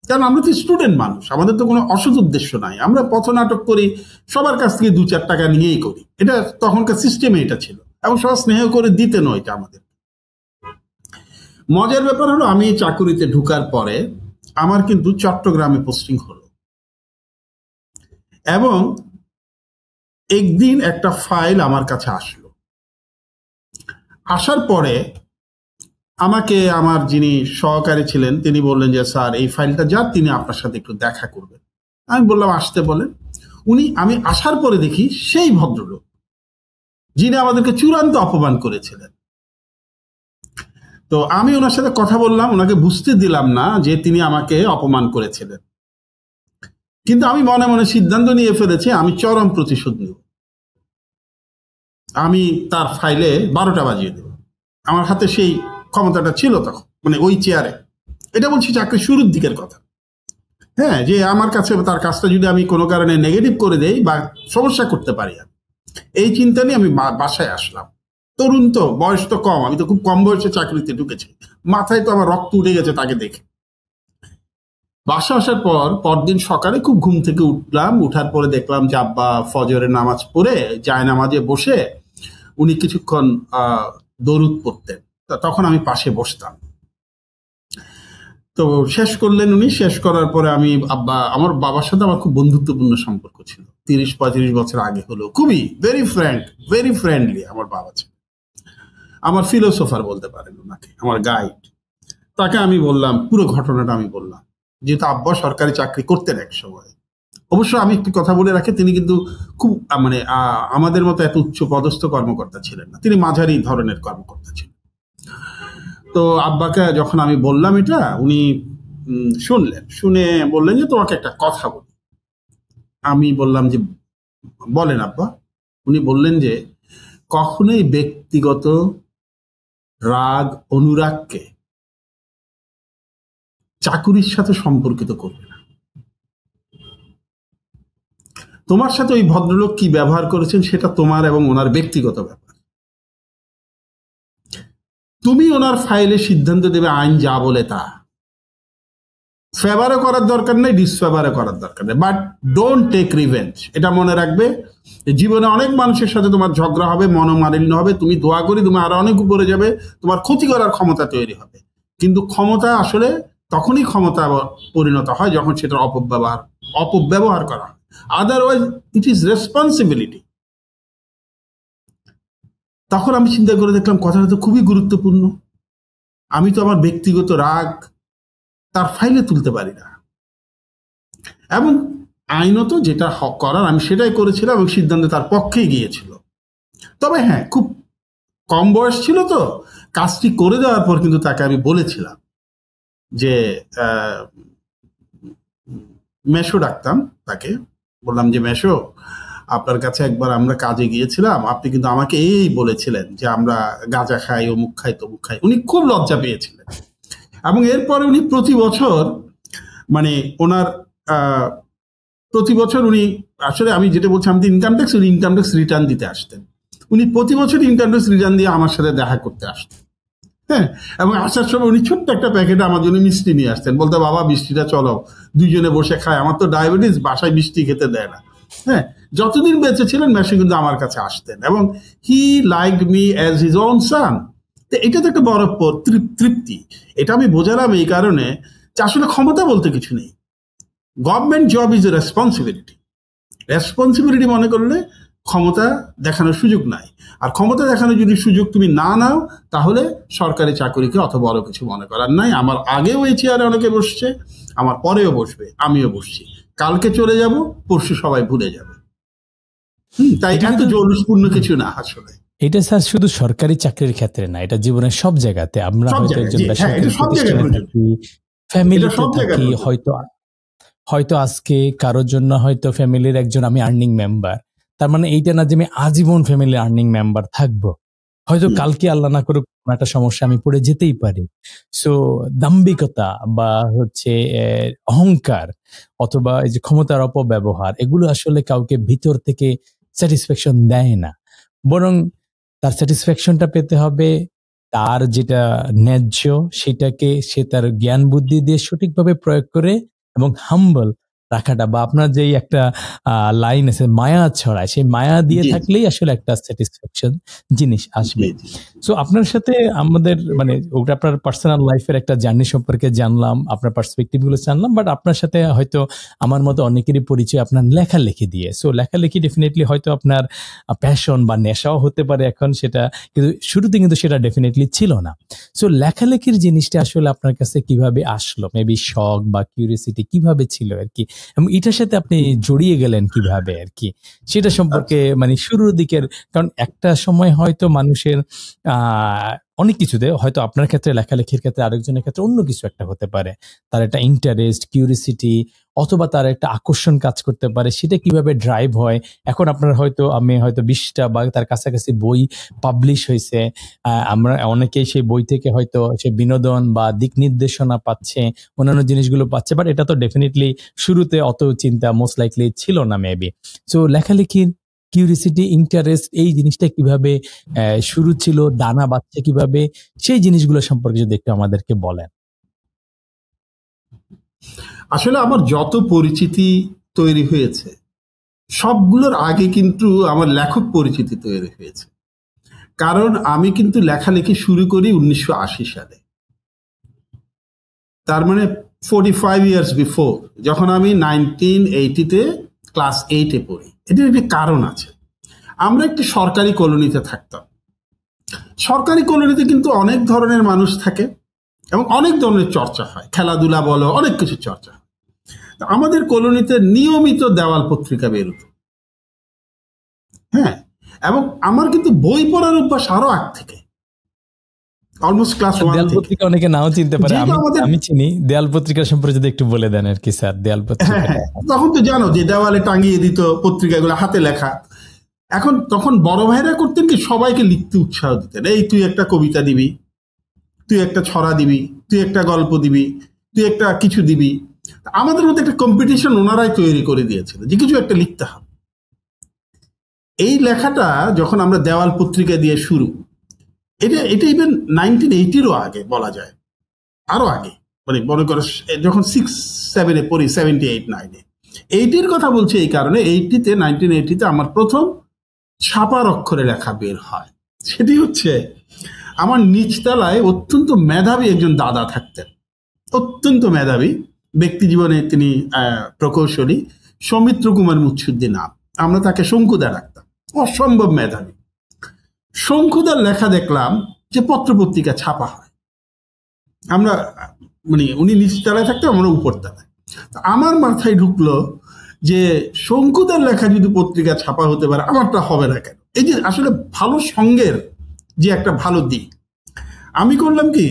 কারণ আমরা তো স্টুডেন্ট মানুষ, আমাদের তো কোনো অসৎ উদ্দেশ্য নাই, আমরা পথনাটক করি, সবার কাছ থেকে 2-4 টাকা নিয়েই করি, এটা তখনকার সিস্টেমে এটা ছিল, এবং সব স্নেহ করে দিতেন এটা আমাদের। মজার ব্যাপার হলো, আমি চাকুরিতে ঢুকার পরে আমার কিন্তু চট্টগ্রামে পোস্টিং হলো, এবং একদিন একটা ফাইল আমার কাছে আসলো। আসার পরে আমাকে আমার যিনি সহকারী ছিলেন তিনি বললেন যে স্যার এই ফাইলটা যার, তিনি আপনার সাথে একটু দেখা করবেন। আমি বললাম আসতে বলেন। আমি আসার পরে দেখি সেই ভদ্রলোক যিনি আমাদেরকে চূড়ান্ত অপমান করেছিলেন। তো আমি ওনার সাথে কথা বললাম, ওনাকে বুঝতে দিলাম না যে তিনি আমাকে অপমান করেছিলেন, কিন্তু আমি মনে মনে সিদ্ধান্ত নিয়ে ফেলেছি আমি চরম প্রতিশোধ নেব। আমি তার ফাইলে 12টা বাজিয়ে দেব। আমার হাতে সেই ক্ষমতাটা ছিল তখন, মানে ওই চেয়ারে। এটা বলছি চাকরির শুরুর দিকের কথা, হ্যাঁ, যে আমার কাছে তার কাজটা যদি আমি কোনো কারণে নেগেটিভ করে দেই বা সমস্যা করতে পারি, এই চিন্তা নিয়ে আমি বাসায় আসলাম। তরুণ তো, বয়স তো কম, আমি তো খুব কম বয়সে চাকরিতে ঢুকেছি, মাথায় তো আমার রক্ত উঠে গেছে তাকে দেখে। বাসা আসার পর পরদিন সকালে খুব ঘুম থেকে উঠলাম, উঠার পরে দেখলাম যে আব্বা ফজরের নামাজ পড়ে জায়নামাজে বসে উনি কিছুক্ষণ দরুদ পড়তেন, তখন আমি পাশে বসতাম। তো শেষ করলেন উনি, শেষ করার পরে আমি আমার বাবার সাথে আমার খুব বন্ধুত্বপূর্ণ সম্পর্ক ছিল, 30-35 বছর আগে হলো, খুবই ভেরি ফ্রেন্ডলি আমার বাবা ছিল, আমার ফিলোসোফার বলতে পারেন ওনাকে, আমার গাইড। তাকে আমি বললাম, পুরো ঘটনাটা আমি বললাম, যেহেতু আব্বা সরকারি চাকরি করতেন এক সময়। অবশ্য আমি একটি কথা বলে রাখি, তিনি কিন্তু খুব মানে আমাদের মতো এত উচ্চ পদস্থ কর্মকর্তা ছিলেন না, তিনি মাঝারি ধরনের কর্মকর্তা ছিলেন। তো আব্বাকে যখন আমি বললাম এটা, উনি শুনলেন, শুনে বললেন যে তোমাকে একটা কথা বলি। আমি বললাম যে বলেন আব্বা। উনি বললেন যে কখনোই ব্যক্তিগত রাগ অনুরাগকে চাকুরির সাথে সম্পর্কিত করবে না। তোমার সাথে ওই ভদ্রলোক কি ব্যবহার করেছেন সেটা তোমার এবং ওনার ব্যক্তিগত ব্যাপার। তুমি ওনার ফাইলে সিদ্ধান্ত দেবে আইন যা বলে তা। ফেভারে করার দরকার নেই, ডিসফেভারে করার দরকার নেই, বাট ডোন্ট টেক রিভেঞ্জ। এটা মনে রাখবে, জীবনে অনেক মানুষের সাথে তোমার ঝগড়া হবে, মনোমালিন্য হবে, তুমি দোয়া করি তুমি আরো অনেক উপরে যাবে, তোমার ক্ষতি করার ক্ষমতা তৈরি হবে, কিন্তু ক্ষমতা আসলে তখনই ক্ষমতা পরিণত হয় যখন সেটার অপব্যবহার করা হয়। Otherwise it is responsibility. তখন আমি চিন্তা করে দেখলাম কথাটা তো খুবই গুরুত্বপূর্ণ। আমি তো আমার ব্যক্তিগত রাগ তার ফাইলে তুলতে পারি না, এবং আইনত যেটা করার আমি সেটাই করেছিলাম, এবং সিদ্ধান্ত তার পক্ষেই গিয়েছিল। তবে হ্যাঁ, খুব কম বয়স ছিল তো, কাজটি করে দেওয়ার পর কিন্তু তাকে আমি বলেছিলাম যে মেশো ডাকতাম তাকে, বললাম যে মেশো, আপনার কাছে একবার আমরা কাজে গিয়েছিলাম, আপনি কিন্তু আমাকে এই বলেছিলেন যে আমরা গাঁজা খাই, অমুক খাই তমুক খাই। উনি খুব লজ্জা পেয়েছিলেন, এবং এরপরে উনি প্রতি বছর মানে ওনার প্রতি বছর উনি আসলে, আমি যেটা বলছি, আমি ইনকাম ট্যাক্স রিটার্ন দিতে আসতেন। উনি প্রতি বছর ইনকাম ট্যাক্স রিটার্ন দিয়ে আমার সাথে দেখা করতে আসতেন, হ্যাঁ। এবং আসার সময় উনি ছোট্ট একটা প্যাকেটে আমার জন্য মিষ্টি নিয়ে আসতেন, বলতে বাবা মিষ্টিটা চলো দুইজনে বসে খায়, আমার তো ডায়াবেটিস, বাসায় মিষ্টি খেতে দেয় না, হ্যাঁ। যতদিন বেঁচে ছিলেন মেশো কিন্তু আমার কাছে আসতেন, এবং he liked me as his own son. এটা তো একটা বড় তৃপ্তি। এটা আমি বোঝালাম এই কারণে যে আসলে ক্ষমতা বলতে কিছু নেই, government job is a responsibility মনে করলে ক্ষমতা দেখানোর সুযোগ নাই। আর ক্ষমতা দেখানোর যদি সুযোগ তুমি না নাও, তাহলে সরকারি চাকরিকে অত বড় কিছু মনে করার নাই। আমার আগেও এই চেয়ারে অনেকে বসছে, আমার পরেও বসবে, আমিও বসছি। কালকে চলে যাব, পরশু সবাই ভুলে যাবে। তাই এত জৌলুসপূর্ণ কিছু না আসলে। এটা স্যার শুধু সরকারি চাকরির ক্ষেত্রে না, এটা জীবনের সব জায়গাতে। আমরা হয়তো একজন ফ্যামিলিতে থাকি, হয়তো আজকে কারোর জন্য হয়তো ফ্যামিলির একজন আমি আর্নিং মেম্বার, তার মানে এইটা না যে আমি আজীবন ফ্যামিলির আর্নিং মেম্বার থাকবো। হয়তো কালকে আল্লাহ না করুক একটা সমস্যা আমি পড়ে যেতেই পারি। সো দাম্ভিকতা বা হচ্ছে অহংকার অথবা এই যে ক্ষমতার অপব্যবহার, এগুলো আসলে কাউকে ভিতর থেকে স্যাটিসফ্যাকশন দেয় না। বরং তার স্যাটিসফ্যাকশনটা পেতে হবে তার যেটা ন্যায্য সেটাকে সে তার জ্ঞান বুদ্ধি দিয়ে সঠিকভাবে প্রয়োগ করে এবং হাম্বল রাখাটা, বা আপনার যেই একটা লাইন আছে মায়া ছড়ায়, সেই মায়া দিয়ে থাকলেই আসলে একটা স্যাটিসফ্যাকশন জিনিস আসবে। সো আপনার সাথে আমাদের মানে ওটা আপনার পার্সোনাল লাইফের একটা জার্নি সম্পর্কে জানলাম, আপনার পার্সপেক্টিভ গুলো জানলাম, বাট আপনার সাথে হয়তো আমার মতো অনেকেরই পরিচয় আপনার লেখালেখি দিয়ে। সো লেখালেখি ডেফিনেটলি হয়তো আপনার প্যাশন বা নেশাও হতে পারে এখন, সেটা কিন্তু শুরুতে কিন্তু সেটা ডেফিনেটলি ছিল না। সো লেখালেখির জিনিসটা আসলে আপনার কাছে কিভাবে আসলো, মেবি শখ বা কিউরিওসিটি কিভাবে ছিল আর কি, এবং এটার সাথে আপনি জড়িয়ে গেলেন কিভাবে আর কি, সেটা সম্পর্কে মানে শুরুর দিকের। কারণ একটা সময় হয়তো মানুষের অনেক কিছুতে, হয়তো আপনার ক্ষেত্রে লেখালেখির ক্ষেত্রে, আরেকজনের ক্ষেত্রে অন্য কিছু একটা হতে পারে, তার একটা ইন্টারেস্ট, কিউরিওসিটি অথবা তার একটা আকর্ষণ কাজ করতে পারে, সেটা কিভাবে ড্রাইভ হয়। এখন আপনার হয়তো আমি হয়তো 20টা বা তার কাছাকাছি বই পাবলিশ হয়েছে, আমরা অনেকেই সেই বই থেকে হয়তো সে বিনোদন বা দিক নির্দেশনা পাচ্ছে, অন্যান্য জিনিসগুলো পাচ্ছে, বাট এটা তো ডেফিনেটলি শুরুতে অত চিন্তা মোস্ট লাইকলি ছিল না মেবি। সো লেখালেখির কিউরিওসিটি, ইন্টারেস্ট, এই জিনিসটা কিভাবে শুরু ছিল, দানা বাচ্চা কিভাবে, সেই জিনিসগুলো সম্পর্কে যদি একটু আমাদেরকে বলেন। আসলে আমার যত পরিচিতি তৈরি হয়েছে সবগুলোর আগে কিন্তু আমার লেখক পরিচিতি তৈরি হয়েছে। কারণ আমি কিন্তু লেখালেখি শুরু করি 1980 সালে, তার মানে 45 ইয়ার্স বিফোর, যখন আমি 1980-তে ক্লাস 8-এ পড়ি। এটার একটি কারণ আছে। আমরা একটি সরকারি কলোনিতে থাকতাম। সরকারি কলোনিতে কিন্তু অনেক ধরনের মানুষ থাকে এবং অনেক ধরনের চর্চা হয়, খেলাধুলা বলো, অনেক কিছু চর্চা হয়। আমাদের কলোনিতে নিয়মিত দেওয়াল পত্রিকা বেরোতো। হ্যাঁ, এবং আমার কিন্তু বই পড়ার অভ্যাস আরো আগ থেকে, অলমোস্ট ক্লাস 1 দেয়াল পত্রিকা অনেকে নাও চিনতে পারে, আমি চিনি। দেয়াল পত্রিকা সম্পর্কে যদি একটু বলে দেন আর কি স্যার। দেয়াল পত্রিকা তখন তো জানো যে দেওয়ালে টাঙিয়ে দিত পত্রিকাগুলো, হাতে লেখা। তখন বড় ভাইরা করতেন কি, সবাইকে লিখতে উৎসাহ দিতেন। এই তুই একটা কবিতা দিবি, তুই একটা ছড়া দিবি, তুই একটা গল্প দিবি, তুই একটা কিছু দিবি। আমাদের মধ্যে একটা কম্পিটিশন ওনারাই তৈরি করে দিয়েছিল যে কিছু একটা লিখতে হবে। এই লেখাটা যখন আমরা দেওয়াল পত্রিকা দিয়ে শুরু, এটা ইভেন 1980-রও আগে বলা যায়, আরো আগে, মানে মনে করো যখন 6-7-এ পড়ি, 78-9-এ। 80-র কথা বলছি এই কারণে, 1980-তে আমার প্রথম ছাপার অক্ষরে লেখা বের হয়। সেটি হচ্ছে আমার নিচতলায় অত্যন্ত মেধাবী একজন দাদা থাকতেন, অত্যন্ত মেধাবী ব্যক্তি জীবনে। তিনি প্রকৌশলী, সৌমিত্র কুমার মুচ্ছুদ্দি নাম, আমরা তাকে শঙ্কুদা রাখতাম। অসম্ভব মেধাবী। শঙ্কুদার লেখা দেখলাম যে পত্রপত্রিকা ছাপা হয়। আমরা মানে উনি নিচতলায় থাকতেন, আমরা উপরতলায়। আমার মাথায় ঢুকলো যে শঙ্কুদার লেখা যদি পত্রিকা ছাপা হতে পারে, আমারটা হবে না কেন? এই যে আসলে ভালো সঙ্গের যে একটা ভালো দিক, আমি করলাম কি,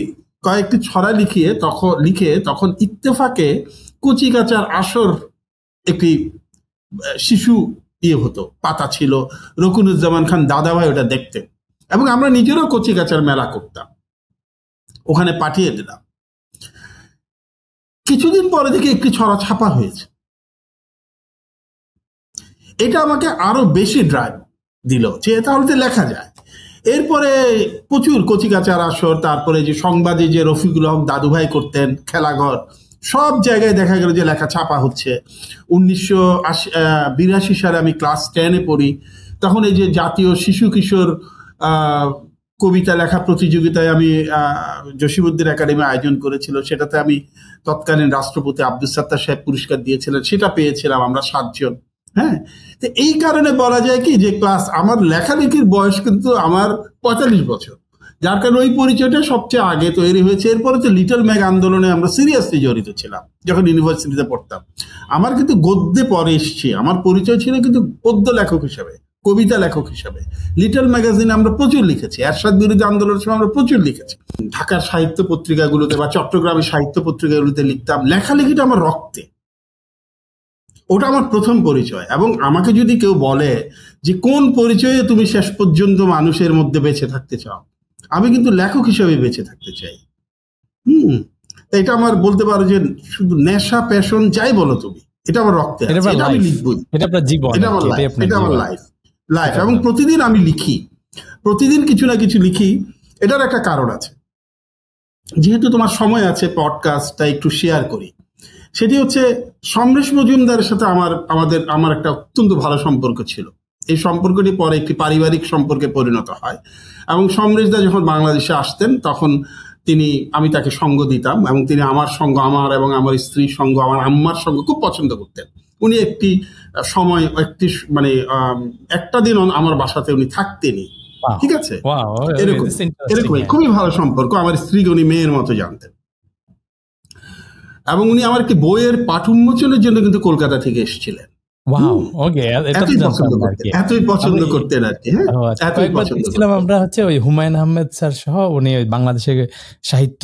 কয়েকটি ছড়া লিখে তখন ইত্তেফাকে কচিকাচার আসর একটি শিশু হতো, পাতা ছিল, রকুনুজ্জামান খান দাদাভাই ওটা দেখতেন, এবং আমরা নিজেরও কচিকাচার মেলা করতাম, ওখানে পাঠিয়ে দিলাম। কিছুদিন পরে দেখি একটি ছড়া ছাপা হয়েছে। এটা আমাকে আরো বেশি ড্রাইভ দিল যে তাহলে তো লেখা যায়। এরপরে প্রচুর কচিকাচার আসর, তারপরে যে সংবাদে যে রফিকুল হক দাদুভাই করতেন, খেলাঘর, সব জায়গায় দেখা গেল যে লেখা ছাপা হচ্ছে। 1982 সালে আমি ক্লাস 10-এ পড়ি, তখন এই যে জাতীয় শিশু কিশোর কবিতা লেখা প্রতিযোগিতায় আমি জসিমউদ্দিন একাডেমি আয়োজন করেছিল, সেটাতে আমি তৎকালীন রাষ্ট্রপতি আব্দুল সাত্তার সাহেব পুরস্কার দিয়েছিলেন, সেটা পেয়েছিলাম আমরা 7 জন। হ্যাঁ, তো এই কারণে বলা যায় কি যে আমার লেখালেখির বয়স কিন্তু আমার 45 বছর, যার কারণে ওই পরিচয়টা সবচেয়ে আগে তৈরি হয়েছে। এরপরে তো লিটল ম্যাগ আন্দোলনে আমরা সিরিয়াসলি জড়িত ছিলাম যখন ইউনিভার্সিটিতে পড়তাম। আমার কিন্তু গদ্যে পরে এসছি, আমার পরিচয় ছিল কিন্তু গদ্য লেখক হিসাবে, কবিতা লেখক হিসাবে। লিটল ম্যাগাজিনে আমরা প্রচুর লিখেছি, এরশাদ বিরোধী আন্দোলনের সময় আমরা প্রচুর লিখেছি। ঢাকার সাহিত্য পত্রিকাগুলোতে বা চট্টগ্রামের সাহিত্য পত্রিকাগুলোতে লিখতাম। লেখালেখিটা আমার রক্তে, ওটা আমার প্রথম পরিচয়। এবং আমাকে যদি কেউ বলে যে কোন পরিচয়ে তুমি শেষ পর্যন্ত মানুষের মধ্যে বেঁচে থাকতে চাও, আমি কিন্তু লেখক হিসেবে বেঁচে থাকতে চাই। এটা আমার বলতে পারো যে শুধু নেশা, প্যাশন, যাই বলো তুমি, এটা আমার রক্তে আছে, এটা আমি লিখবই, এটা আমার লাইফ, এটা আমার লাইফ। এবং প্রতিদিন আমি লিখি, প্রতিদিন কিছু না কিছু লিখি। এটার একটা কারণ আছে, যেহেতু তোমার সময় আছে, পডকাস্টটা একটু শেয়ার করি। সেটি হচ্ছে সমরেশ মজুমদারের সাথে আমার একটা অত্যন্ত ভালো সম্পর্ক ছিল। এই সম্পর্কটি পরে একটি পারিবারিক সম্পর্কে পরিণত হয়। এবং সমরেশদা যখন বাংলাদেশে আসতেন তখন আমি তাকে সঙ্গ দিতাম, এবং তিনি আমার সঙ্গ, আমার এবং আমার স্ত্রীর সঙ্গ, আমার আম্মার সঙ্গ খুব পছন্দ করতেন। উনি একটি সময় একটা দিন আমার বাসাতে উনি থাকতেনই, ঠিক আছে? এরকম খুবই ভালো সম্পর্ক। আমার স্ত্রীকে উনি মেয়ের মতো জানতেন। এবং উনি আমার একটি বইয়ের পাঠ উন্মোচনের জন্য কিন্তু কলকাতা থেকে এসেছিলেন। এতই পছন্দ করতেন আর কি। আমরা হচ্ছে ওই হুমায়ুন আহমেদ স্যার সহ উনি বাংলাদেশে সাহিত্য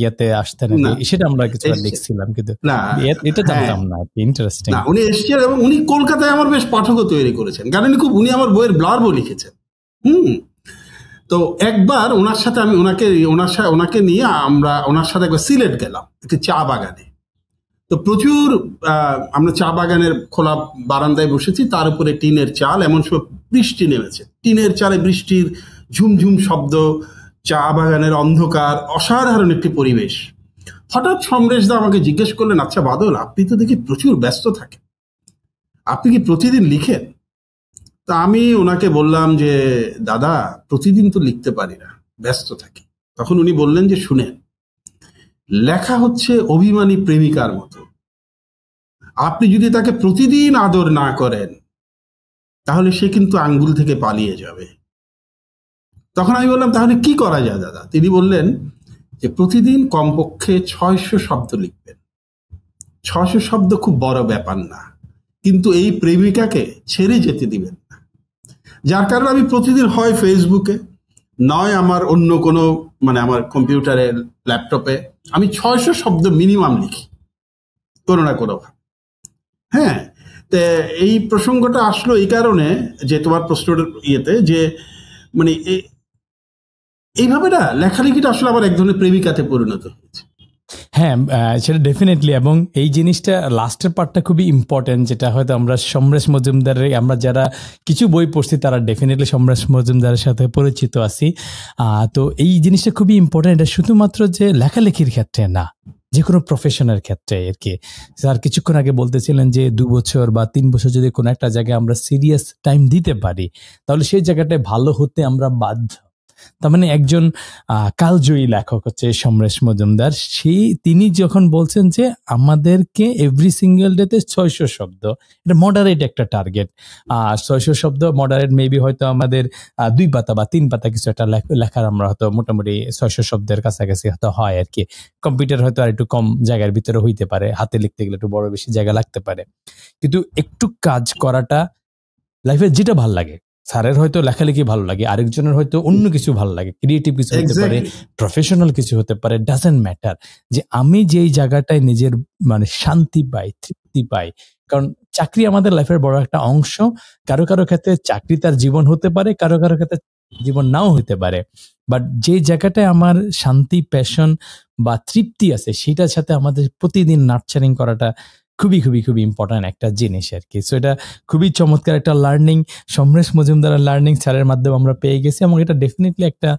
ইয়েতে আসতেন, সেটা আমরা কিছু দেখছিলাম, কিন্তু এটা জানতাম না। ইন্টারেস্টিং, উনি এসেছিলেন এবং উনি কলকাতায় আমার বেশ পাঠকও তৈরি করেছেন, কারণ উনি আমার বইয়ের ব্লার্বও লিখেছেন। তো একবার ওনাকে নিয়ে ওনার সাথে একবার সিলেট গেলাম, একটি চা বাগানে। তো প্রচুর আমরা চা বাগানের খোলা বারান্দায় বসেছি, তার উপরে টিনের চাল, এমন সময় বৃষ্টি নেমেছে। টিনের চালে বৃষ্টির ঝুমঝুম শব্দ, চা বাগানের অন্ধকার, অসাধারণ একটি পরিবেশ। হঠাৎ সমরেশদা আমাকে জিজ্ঞেস করলেন, আচ্ছা বাদল, আপনি তো দেখি প্রচুর ব্যস্ত থাকেন, আপনি কি প্রতিদিন লিখেন? তা আমি ওনাকে বললাম যে দাদা, প্রতিদিন তো লিখতে পারি না, ব্যস্ত থাকি। তখন উনি বললেন যে শুনেন, লেখা হচ্ছে অভিমানী প্রেমিকার মতো। আপনি যদি তাকে প্রতিদিন আদর না করেন তাহলে সে কিন্তু আঙ্গুল থেকে পালিয়ে যাবে। তখন আমি বললাম, তাহলে কি করা যায় দাদা? তিনি বললেন যে প্রতিদিন কমপক্ষে 600 শব্দ লিখবেন। 600 শব্দ খুব বড় ব্যাপার না, কিন্তু এই প্রেমিকাকে ছেড়ে যেতে দিবেন না। যার কারণে আমি প্রতিদিন হয় ফেসবুকে, নয় আমার অন্য কোনো আমার কম্পিউটারে, ল্যাপটপে আমি 600 শব্দ মিনিমাম লিখি, কোনো না কোনো ভাবে। হ্যাঁ, তো এই প্রসঙ্গটা আসলো এই কারণে যে তোমার প্রশ্নের ইয়েতে যে এইভাবে না লেখালেখিটা আসলে আমার এক ধরনের প্রেমিকাতে পরিণত হয়েছে। হ্যাঁ, সেটা ডেফিনেটলি। এবং এই জিনিসটা লাস্টের পার্টটা খুবই ইম্পর্টেন্ট, যেটা হয়তো আমরা সমরেশ মজুমদারের, আমরা যারা কিছু বই পড়ছি তারা ডেফিনেটলি সমরেশ মজুমদারের সাথে পরিচিত আছি। তো এই জিনিসটা খুবই ইম্পর্টেন্ট। এটা শুধুমাত্র যে লেখালেখির ক্ষেত্রে না, যে কোনো প্রফেশনের ক্ষেত্রে আর কি। স্যার কিছুক্ষণ আগে বলতেছিলেন যে 2 বছর বা 3 বছর যদি কোনো একটা জায়গায় আমরা সিরিয়াস টাইম দিতে পারি, তাহলে সেই জায়গাটায় ভালো হতে আমরা বাধ্য। তার মানে একজন কালজয়ী লেখক হচ্ছে সমরেশ মজুমদার। তিনি যখন বলছেন যে আমাদেরকে এভরি সিঙ্গেল ডেতে 600 শব্দ, এটা মডারেট একটা টার্গেট। 600 শব্দ মডারেট, মেবি হয়তো আমাদের 2 পাতা বা 3 পাতা কিছু একটা লেখার আমরা হয়তো মোটামুটি 600 শব্দের কাছাকাছি হয়তো হয় আর কি। কম্পিউটার হয়তো আর একটু কম জায়গার ভিতরে হইতে পারে, হাতে লিখতে গেলে একটু বড় বেশি জায়গা লাগতে পারে। কিন্তু একটু কাজ করাটা লাইফে যেটা ভাল লাগে, স্যারের হয়তো লেখালেখি ভালো লাগে, আরেকজনের হয়তো অন্য কিছু ভালো লাগে, ক্রিয়েটিভ কিছু হতে পারে, প্রফেশনাল কিছু হতে পারে, ডাজন্ট ম্যাটার। যে আমি যেই জায়গাটায় নিজের শান্তি পাই, তৃপ্তি পাই। কারণ চাকরি আমাদের লাইফের বড় একটা অংশ। কারো কারো ক্ষেত্রে চাকরি তার জীবন হতে পারে, কারো কারো ক্ষেত্রে জীবন নাও হতে পারে। বাট যে জায়গাটায় আমার শান্তি, প্যাশন বা তৃপ্তি আছে, সেটার সাথে আমাদের প্রতিদিন নার্চারিং করাটা খুবই খুবই খুবই ইম্পর্ট্যান্ট একটা জিনিস আর কি। সো এটা খুবই চমৎকার একটা লার্নিং, সমরেশ মজুমদারের লার্নিং স্যারের মাধ্যমে আমরা পেয়ে গেছি, এবং এটা ডেফিনেটলি একটা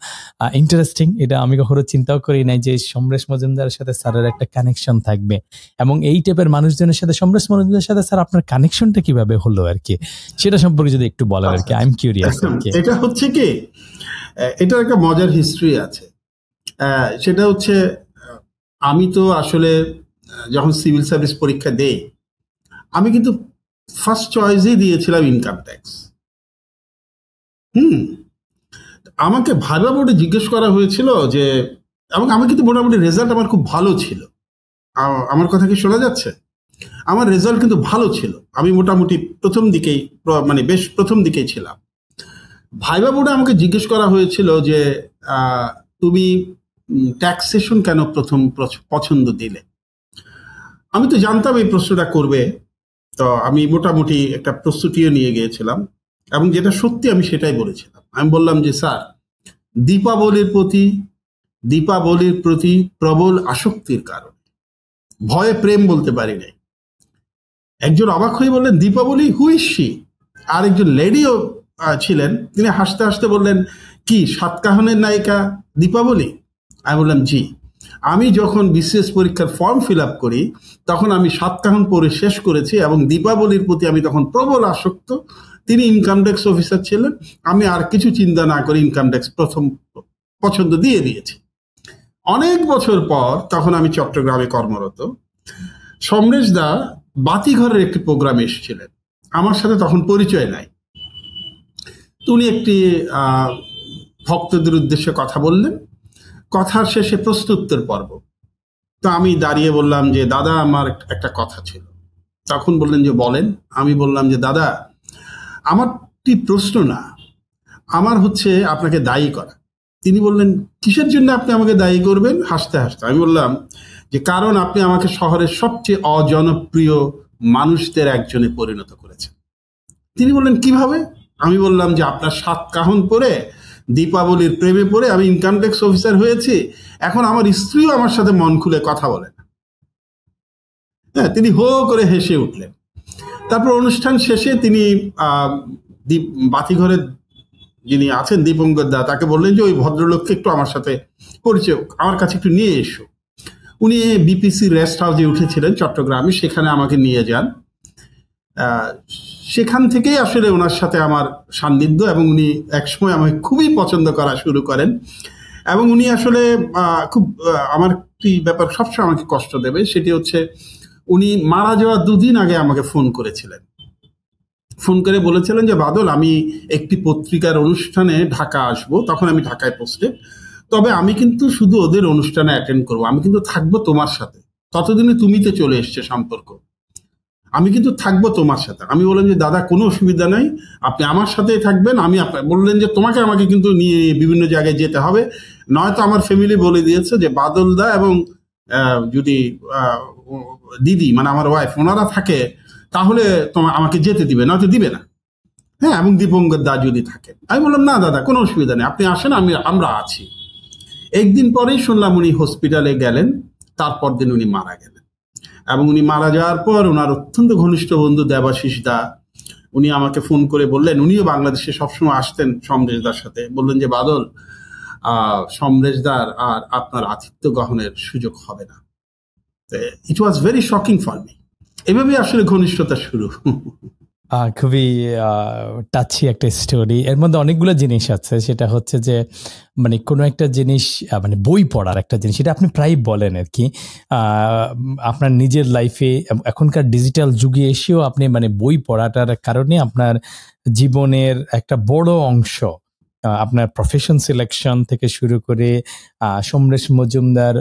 ইন্টারেস্টিং। এটা আমি কখনো চিন্তাও করি নাই যে সমরেশ মজুমদারের সাথে স্যারের একটা কানেকশন থাকবে, এবং এই টাইপের মানুষজনের সাথে সমরেশ মজুমদারের সাথে স্যার আপনার কানেকশনটা কিভাবে হলো আর কি, সেটা সম্পর্কে যদি একটু বলেন আর কি, আই এম কিউরিয়াস আর কি। এটা হচ্ছে কি, এটার একটা মজার হিস্ট্রি আছে। সেটা হচ্ছে, আমি তো আসলে যখন সিভিল সার্ভিস পরীক্ষা দেই, আমি কিন্তু ফার্স্ট চয়েসেই দিয়েছিলাম ইনকাম ট্যাক্স। আমাকে ভাইবা বোর্ডে জিজ্ঞেস করা হয়েছিল যে, এবং আমি কিন্তু মোটামুটি রেজাল্ট আমার খুব ভালো ছিল। আমার কথা কি শোনা যাচ্ছে? আমার রেজাল্ট কিন্তু ভালো ছিল, আমি মোটামুটি প্রথম দিকেই, মানে বেশ প্রথম দিকেই ছিলাম। ভাইবা বোর্ডে আমাকে জিজ্ঞেস করা হয়েছিল যে তুমি ট্যাক্সেশন কেন প্রথম পছন্দ দিলে। আমি তো জানতাম এই প্রশ্নটা করবে, তো আমি মোটামুটি একটা প্রস্তুতিও নিয়ে গিয়েছিলাম, এবং যেটা সত্যি আমি সেটাই বলেছিলাম। আমি বললাম যে স্যার, দীপাবলির প্রতি প্রবল আসক্তির কারণে, ভয়ে প্রেম বলতে পারি নাই। একজন অবাক হয়ে বললেন, দীপাবলি, হু ইজ শি? আর একজন লেডিও ছিলেন, তিনি হাসতে হাসতে বললেন, কি সাতকাহনের নায়িকা দীপাবলি? আমি বললাম জি। আমি যখন বিসিএস পরীক্ষার ফর্ম ফিল আপ করি, তখন আমি সাতকাহন পড়ে শেষ করেছি, এবং দীপাবলির প্রতি আমি তখন প্রবল আসক্ত। তিনি ইনকাম ট্যাক্স অফিসার ছিলেন, আমি আর কিছু চিন্তা না করে ইনকাম ট্যাক্স প্রথম পছন্দ দিয়ে দিয়েছি। অনেক বছর পর, তখন আমি চট্টগ্রামে কর্মরত, সমরেশ দা বাতিঘরের একটি প্রোগ্রামে এসেছিলেন, আমার সাথে তখন পরিচয় নাই। উনি একটি ভক্তদের উদ্দেশ্যে কথা বললেন, কথার শেষে প্রশ্নোত্তর পর্ব। তো আমি দাঁড়িয়ে বললাম যে দাদা, আমার একটা কথা ছিল। তখন বললেন যে বলেন। আমি বললাম যে দাদা, আমারটি প্রশ্ন না, আমার হচ্ছে আপনাকে দায়ী করা। তিনি বললেন, কিসের জন্য আপনি আমাকে দায়ী করবেন? হাসতে হাসতে আমি বললাম যে কারণ আপনি আমাকে শহরের সবচেয়ে অজনপ্রিয় মানুষদের একজনে পরিণত করেছেন। তিনি বললেন, কিভাবে? আমি বললাম যে আপনার সাতকাহন পরে, দীপাবলির প্রেমে পড়ে আমি ইনকাম ট্যাক্স অফিসার হয়েছি, এখন আমার স্ত্রীও আমার সাথে মন খুলে কথা বলে না। হ্যাঁ, তিনি হো করে হেসে উঠলেন। তারপর অনুষ্ঠান শেষে তিনি বাতিঘরের যিনি আছেন দীপঙ্কর দা, তাকে বললেন যে ওই ভদ্রলোককে একটু আমার সাথে পরিচয়, আমার কাছে একটু নিয়ে এসো। উনি বিপিসি রেস্ট হাউসে উঠেছিলেন চট্টগ্রামে, সেখানে আমাকে নিয়ে যান। সেখান থেকেই আসলে ওনার সাথে আমার সান্নিধ্য, এবং উনি একসময় আমাকে খুবই পছন্দ করা শুরু করেন। এবং উনি আসলে খুব, আমার একটি ব্যাপার সবসময় আমাকে কষ্ট দেবে, সেটি হচ্ছে উনি মারা যাওয়ার 2 দিন আগে আমাকে ফোন করেছিলেন। ফোন করে বলেছিলেন যে বাদল, আমি একটি পত্রিকার অনুষ্ঠানে ঢাকা আসব, তখন আমি ঢাকায় পোস্টেড, তবে আমি কিন্তু শুধু ওদের অনুষ্ঠানে অ্যাটেন্ড করবো, আমি কিন্তু থাকবো তোমার সাথে, ততদিনে তুমি তো চলে এসছে সম্পর্ক, আমি কিন্তু থাকবো তোমার সাথে। আমি বললাম যে দাদা, কোনো অসুবিধা নাই, আপনি আমার সাথেই থাকবেন। আমি বললেন যে তোমাকে আমাকে কিন্তু নিয়ে বিভিন্ন জায়গায় যেতে হবে, নয়তো আমার ফ্যামিলি বলে দিয়েছে যে বাদল দা এবং যদি দিদি, মানে আমার ওয়াইফ, ওনারা থাকে তাহলে তোমার আমাকে যেতে দিবে, নয়তো দিবে না। হ্যাঁ, এবং দীপঙ্কর দা যদি থাকে। আমি বললাম না দাদা, কোনো অসুবিধা নেই, আপনি আসেন, আমরা আছি। একদিন পরেই শুনলাম উনি হসপিটালে গেলেন, তারপর দিন উনি মারা গেলেন। এবং উনি মারা যাওয়ার পর ওনার অত্যন্ত ঘনিষ্ঠ বন্ধু দেবাশিস দা, উনি আমাকে ফোন করে বললেন, উনিও বাংলাদেশে সবসময় আসতেন সমরেশ দার সাথে, বললেন যে বাদল, সমরেশ দার আর আপনার আতিথ্য গ্রহণের সুযোগ হবে না। It was very shocking for me. এভাবে আসলে ঘনিষ্ঠতা শুরু। খুবই টাচি একটা স্টোরি। এর মধ্যে অনেকগুলো জিনিস আছে, সেটা হচ্ছে যে মানে কোনো একটা জিনিস, মানে বই পড়ার একটা জিনিস, এটা আপনি প্রায় বলেন আর কি, আপনার নিজের লাইফে এখনকার ডিজিটাল যুগে এসেও আপনি মানে বই পড়াটার কারণে আপনার জীবনের একটা বড় অংশ, আপনার প্রফেশন সিলেকশন থেকে শুরু করে Samaresh Majumdar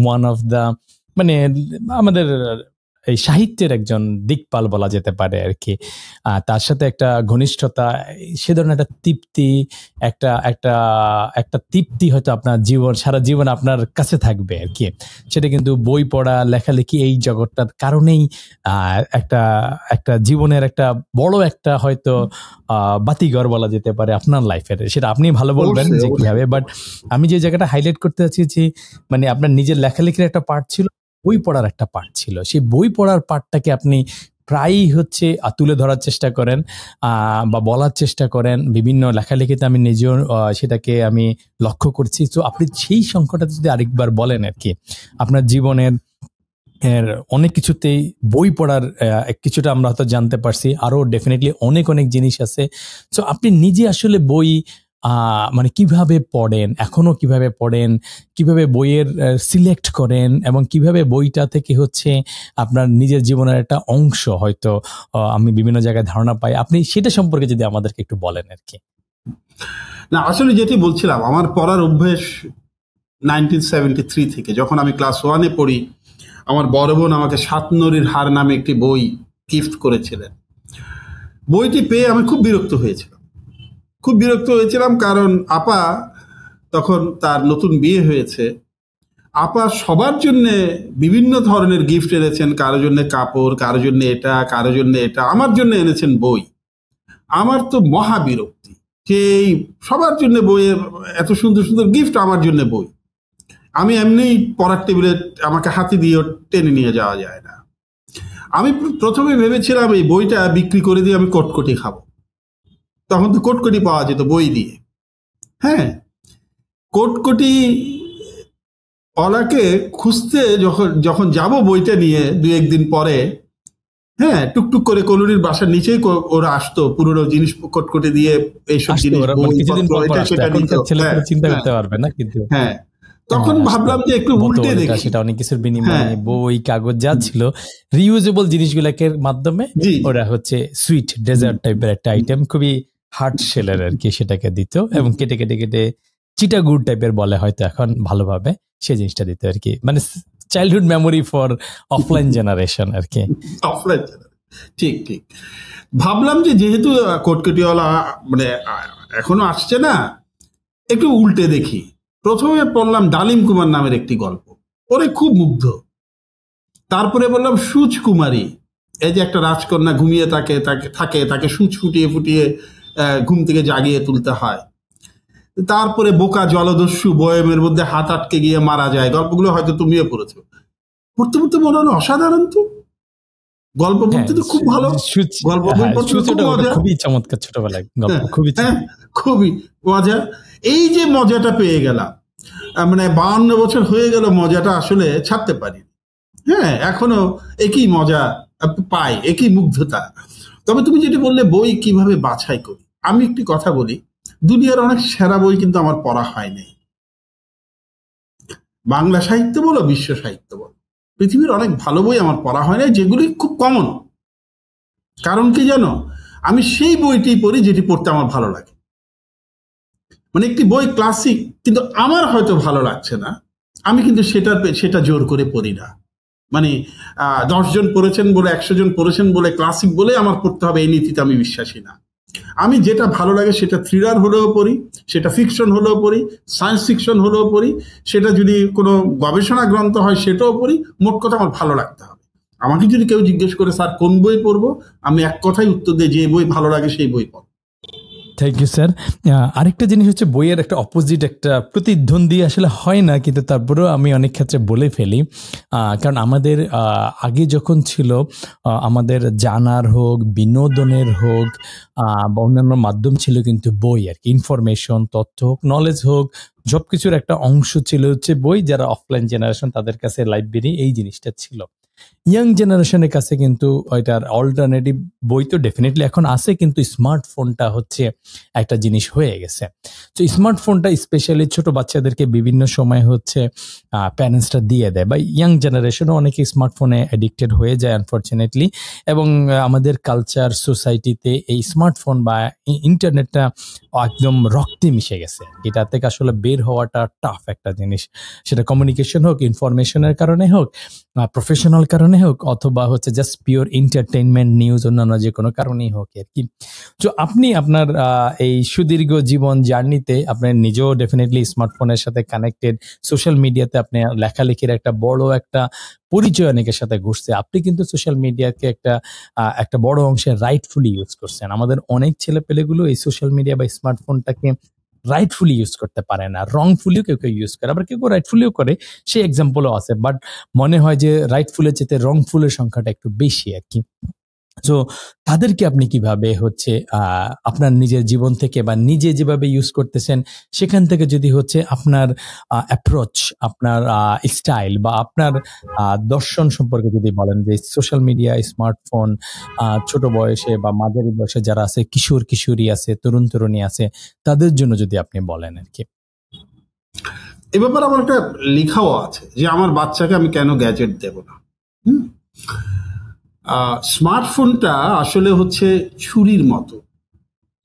one of the, মানে আমাদের এই সাহিত্যের একজন দিকপাল বলা যেতে পারে আর কি, তার সাথে একটা ঘনিষ্ঠতা, সে ধরনের একটা তৃপ্তি, একটা একটা একটা তৃপ্তি হয়তো আপনার জীবন, সারা জীবন আপনার কাছে থাকবে আর কি। সেটা কিন্তু বই পড়া, লেখালেখি, এই জগৎটার কারণেই একটা একটা জীবনের একটা বড় একটা হয়তো বাতিঘর বলা যেতে পারে আপনার লাইফের। সেটা আপনি ভালো বলবেন যে কিভাবে, বাট আমি যে জায়গাটা হাইলাইট করতে চাচ্ছি, মানে আপনার নিজের লেখালেখির একটা পার্ট ছিল, বই পড়ার একটা পার্ট ছিল। সেই বই পড়ার পার্টটাকে আপনি প্রায়ই হচ্ছে তুলে ধরার চেষ্টা করেন বা বলার চেষ্টা করেন বিভিন্ন লেখালেখিতে। আমি নিজেও সেটাকে আমি লক্ষ্য করছি। তো আপনি সেই সংখ্যাটা যদি আরেকবার বলেন আর কি, আপনার জীবনের অনেক কিছুতেই বই পড়ার কিছুটা আমরা হয়তো জানতে পারছি, আরো ডেফিনেটলি অনেক অনেক জিনিস আছে। তো আপনি নিজে আসলে বই মানে কিভাবে পড়েন, এখনো কিভাবে পড়েন, কিভাবে বইয়ের সিলেক্ট করেন, এবং কিভাবে বইটা থেকে হচ্ছে আপনার নিজের জীবনের একটা অংশ হয়তো আমি বিভিন্ন জায়গায় ধারণা পাই, আপনি সেটা সম্পর্কে যদি আমাদেরকে একটু বলেন আর কি। না, আসলে যেটি বলছিলাম, আমার পড়ার অভ্যেস 1973 থেকে। যখন আমি ক্লাস 1-এ পড়ি, আমার বড় বোন আমাকে সাতনরীর হার নামে একটি বই গিফট করেছিলেন। বইটি পেয়ে আমি খুব বিরক্ত হয়েছিলাম, কারণ আপা তখন তার নতুন বিয়ে হয়েছে। আপা সবার জন্য বিভিন্ন ধরনের গিফট এনেছেন, কারো জন্য কাপড়, কারো জন্য এটা, কারো জন্য এটা, আমার জন্য এনেছেন বই। আমার তো মহা বিরক্তি যে সবার জন্য বইয়ের এত সুন্দর সুন্দর গিফট, আমার জন্য বই। আমি এমনি পড়ার টেবিলে আমাকে হাতি দিয়ে টেনে নিয়ে যাওয়া যায় না। আমি প্রথমে ভেবেছিলাম এই বইটা বিক্রি করে দিয়ে আমি কটকটি খাবো। তখন তো কটকটি পাওয়া যেত বই দিয়ে। হ্যাঁ, কটকটি ওলাকে খুঁজতে যখন যাব বইটা নিয়ে 2-1 দিন পরে, হ্যাঁ, টুকটুক করে কলোনির বাসার নিচেই ওরা আসতো পুরোনো জিনিস কটকটি দিয়ে, এইসব জিনিস বইপত্র এটা সেটা নিত। চিন্তা করতে পারবে না কিন্তু। হ্যাঁ, তখন ভাবলাম যে একটু উল্টে দেখি। সেটা অনেক কিছুর বিনিময়ে বই কাগজ যা ছিল রিউজেবল জিনিসগুলোকে মাধ্যমে ওরা হচ্ছে সুইট ডেজার্ট টাইপের একটা আইটেম, খুবই হার্ড শেলের আর কি, সেটাকে দিত এবং কেটে কেটে কেটে চিটাগুড় টাইপের বলে হয়তো এখন ভালোভাবে, সেই জিনিসটা দিত আর কি। মানে childhood memory for offline generation আর কি। অফলাইন ঠিক ঠিক। ভাবলাম যে যেহেতু কটকটিওয়ালা মানে এখনো আসছে না, একটু উল্টে দেখি। প্রথমে পড়লাম ডালিম কুমার নামের একটি গল্প, পরে খুব মুগ্ধ। তারপরে বললাম সুচ কুমারী, এই যে একটা রাজকন্যা ঘুমিয়ে তাকে সুচ ফুটিয়ে ফুটিয়ে ঘুম থেকে জাগিয়ে তুলতে হয়। তারপরে বোকা জলদস্যু, বয়মের মধ্যে হাত আটকে গিয়ে মারা যায়। গল্পগুলো হয়তো তুমিও পড়েছো। পড়তে পড়তে মনে হলো অসাধারণ, তো গল্প পড়তে তো খুব ভালো, গল্প বই পড়তে খুবই চমৎকার, ছোটবেলায় গল্প খুবই মজা। এই যে মজাটা পেয়ে গেলাম, মানে 52 বছর হয়ে গেল, মজাটা আসলে ছাড়তে পারি। হ্যাঁ, এখনো একই মজা পাই, একই মুগ্ধতা। তবে তুমি যেটা বললে বই কিভাবে বাছাই করি, আমি একটি কথা বলি, দুনিয়ার অনেক সেরা বই কিন্তু আমার পড়া হয়নি। বাংলা সাহিত্য বলো, বিশ্ব সাহিত্য বলো, পৃথিবীর অনেক ভালো বই আমার পড়া হয় না, যেগুলি খুব কমন। কারণ কি জানো, আমি সেই বইটি পড়ি যেটি পড়তে আমার ভালো লাগে। মানে একটি বই ক্লাসিক, কিন্তু আমার হয়তো ভালো লাগছে না, আমি কিন্তু সেটা জোর করে পড়ি না। মানে 10 জন পড়েছেন বলে, 100 জন পড়েছেন বলে ক্লাসিক বলে আমার পড়তে হবে, এই নীতিতে আমি বিশ্বাসী না। আমি যেটা ভালো লাগে সেটা থ্রিলার হলেও পড়ি, সেটা ফিকশন হলেও পড়ি, সায়েন্স ফিকশন হলেও পড়ি, সেটা যদি কোনো গবেষণা গ্রন্থ হয় সেটাও পড়ি। মোট কথা আমার ভালো লাগতে হবে। আমাকে যদি কেউ জিজ্ঞেস করে স্যার কোন বই পড়বো, আমি এক কথাই উত্তর দিই, যে বই ভালো লাগে সেই বই পড়ো। Thank you sir. আরেকটা জিনিস হচ্ছে, বইয়ের একটা অপোজিট একটা প্রতিদ্বন্দ্বী আসলে হয় না, কিন্তু তারপরেও আমি অনেক ক্ষেত্রে বলে ফেলি। কারণ আমাদের আগে যখন ছিল, আমাদের জানার হোক, বিনোদনের হোক বা অন্যান্য মাধ্যম ছিল কিন্তু বই আর কি। ইনফরমেশন, তথ্য হোক, নলেজ হোক, সব কিছুর একটা অংশ ছিল হচ্ছে বই। যারা অফলাইন জেনারেশন তাদের কাছে লাইব্রেরি এই জিনিসটা ছিল। ইয়াং জেনারেশনের কাছে কিন্তু ওইটার অল্টারনেটিভ বই তো ডেফিনেটলি এখন আছে, কিন্তু স্মার্টফোনটা হচ্ছে একটা জিনিস হয়ে গেছে। তো স্মার্টফোনটা স্পেশালি ছোট বাচ্চাদেরকে বিভিন্ন সময় হচ্ছে প্যারেন্টসরা দিয়ে দেয়, বা ইয়াং জেনারেশনও অনেকে স্মার্টফোনে অ্যাডিক্টেড হয়ে যায় আনফর্চুনেটলি। এবং আমাদের কালচার সোসাইটিতে এই স্মার্টফোন বা ইন্টারনেটটা একদম রক্তে মিশে গেছে। এটা থেকে আসলে বের হওয়াটা টাফ একটা জিনিস, সেটা কমিউনিকেশন হোক, ইনফরমেশনের কারণে হোক, প্রফেশনাল কারণে হোক, অথবা হচ্ছে জাস্ট পিওর এন্টারটেইনমেন্ট নিউজ, অন্যান্য যে কোনো কারণেই হোক আর কি। তো আপনি আপনার এই সুদীর্ঘ জীবন জার্নিতে আপনি নিজেও ডেফিনেটলি স্মার্টফোনের সাথে কানেক্টেড, সোশ্যাল মিডিয়াতে আপনি লেখালেখির একটা বড় একটা পরিচয় অনেকের সাথে ঘুরছে। আপনি কিন্তু সোশ্যাল মিডিয়াকে একটা বড় অংশে রাইটফুলি ইউজ করছেন। আমাদের অনেক ছেলে পেলেগুলো এই সোশ্যাল মিডিয়া বা স্মার্টফোনটাকে রাইটফুলি ইউজ করতে পারে না, রংফুলিও কেউ কেউ ইউজ করে, আবার কেউ কেউ রাইটফুলিও করে, সেই এক্সাম্পলও আছে। বাট মনে হয় যে রাইটফুলের চেয়ে রংফুলের সংখ্যাটা একটু বেশি আর কি। সো তাদেরকে আপনি কিভাবে হচ্ছে আপনার নিজের জীবন থেকে বা নিজে যেভাবে ইউজ করতেছেন সেখান থেকে যদি হচ্ছে আপনার অ্যাপ্রোচ, আপনার স্টাইল বা আপনার দর্শন সম্পর্কে যদি বলেন, যে সোশ্যাল মিডিয়া, স্মার্টফোন, ছোট বয়সে বা মাঝারি বয়সে যারা আছে, কিশোর কিশোরী আছে, তরুণ তরুণী আছে, তাদের জন্য যদি আপনি বলেন আর কি। এ ব্যাপারে আমার একটা লেখাও আছে যে আমার বাচ্চাকে আমি কেন গ্যাজেট দেব না। স্মার্টফোনটা আসলে হচ্ছে ছুরির মতো,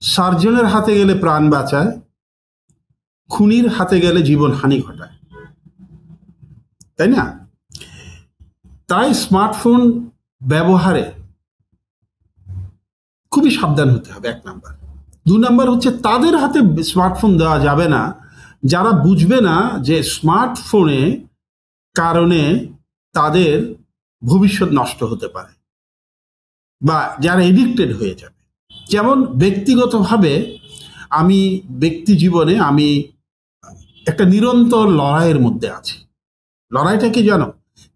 সার্জনের হাতে গেলে প্রাণ বাঁচায়, খুনির হাতে গেলে জীবন হানি ঘটায়, তাই না? তাই স্মার্টফোন ব্যবহারে খুবই সাবধান হতে হবে, 1 নাম্বার। 2 নাম্বার হচ্ছে তাদের হাতে স্মার্টফোন দেওয়া যাবে না যারা বুঝবে না যে স্মার্টফোনে কারণে তাদের ভবিষ্যৎ নষ্ট হতে পারে বা যারা এডিক্টেড হয়ে যাবে। যেমন ব্যক্তিগতভাবে আমি ব্যক্তি জীবনে আমি একটা নিরন্তর লড়াইয়ের মধ্যে আছি। লড়াইটা কি জানো?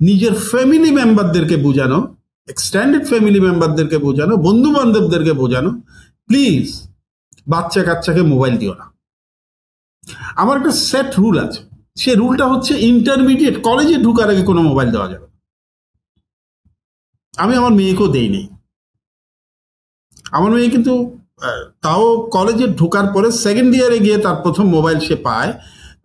নিজের ফ্যামিলি মেম্বারদেরকে বোঝানো, এক্সটেন্ডেড ফ্যামিলি মেম্বারদেরকে বোঝানো, বন্ধু বান্ধবদেরকে বোঝানো, প্লিজ বাচ্চা কাচ্চাকে মোবাইল দিও না। আমার একটা সেট রুল আছে, সে রুলটা হচ্ছে ইন্টারমিডিয়েট কলেজে ঢুকার আগে কোনো মোবাইল দেওয়া যাবে। আমি আমার মেয়েকেও দেই নেই। আমার মেয়ে কিন্তু তাও কলেজে ঢোকার পরে 2nd ইয়ারে গিয়ে তার প্রথম মোবাইল সে পায়,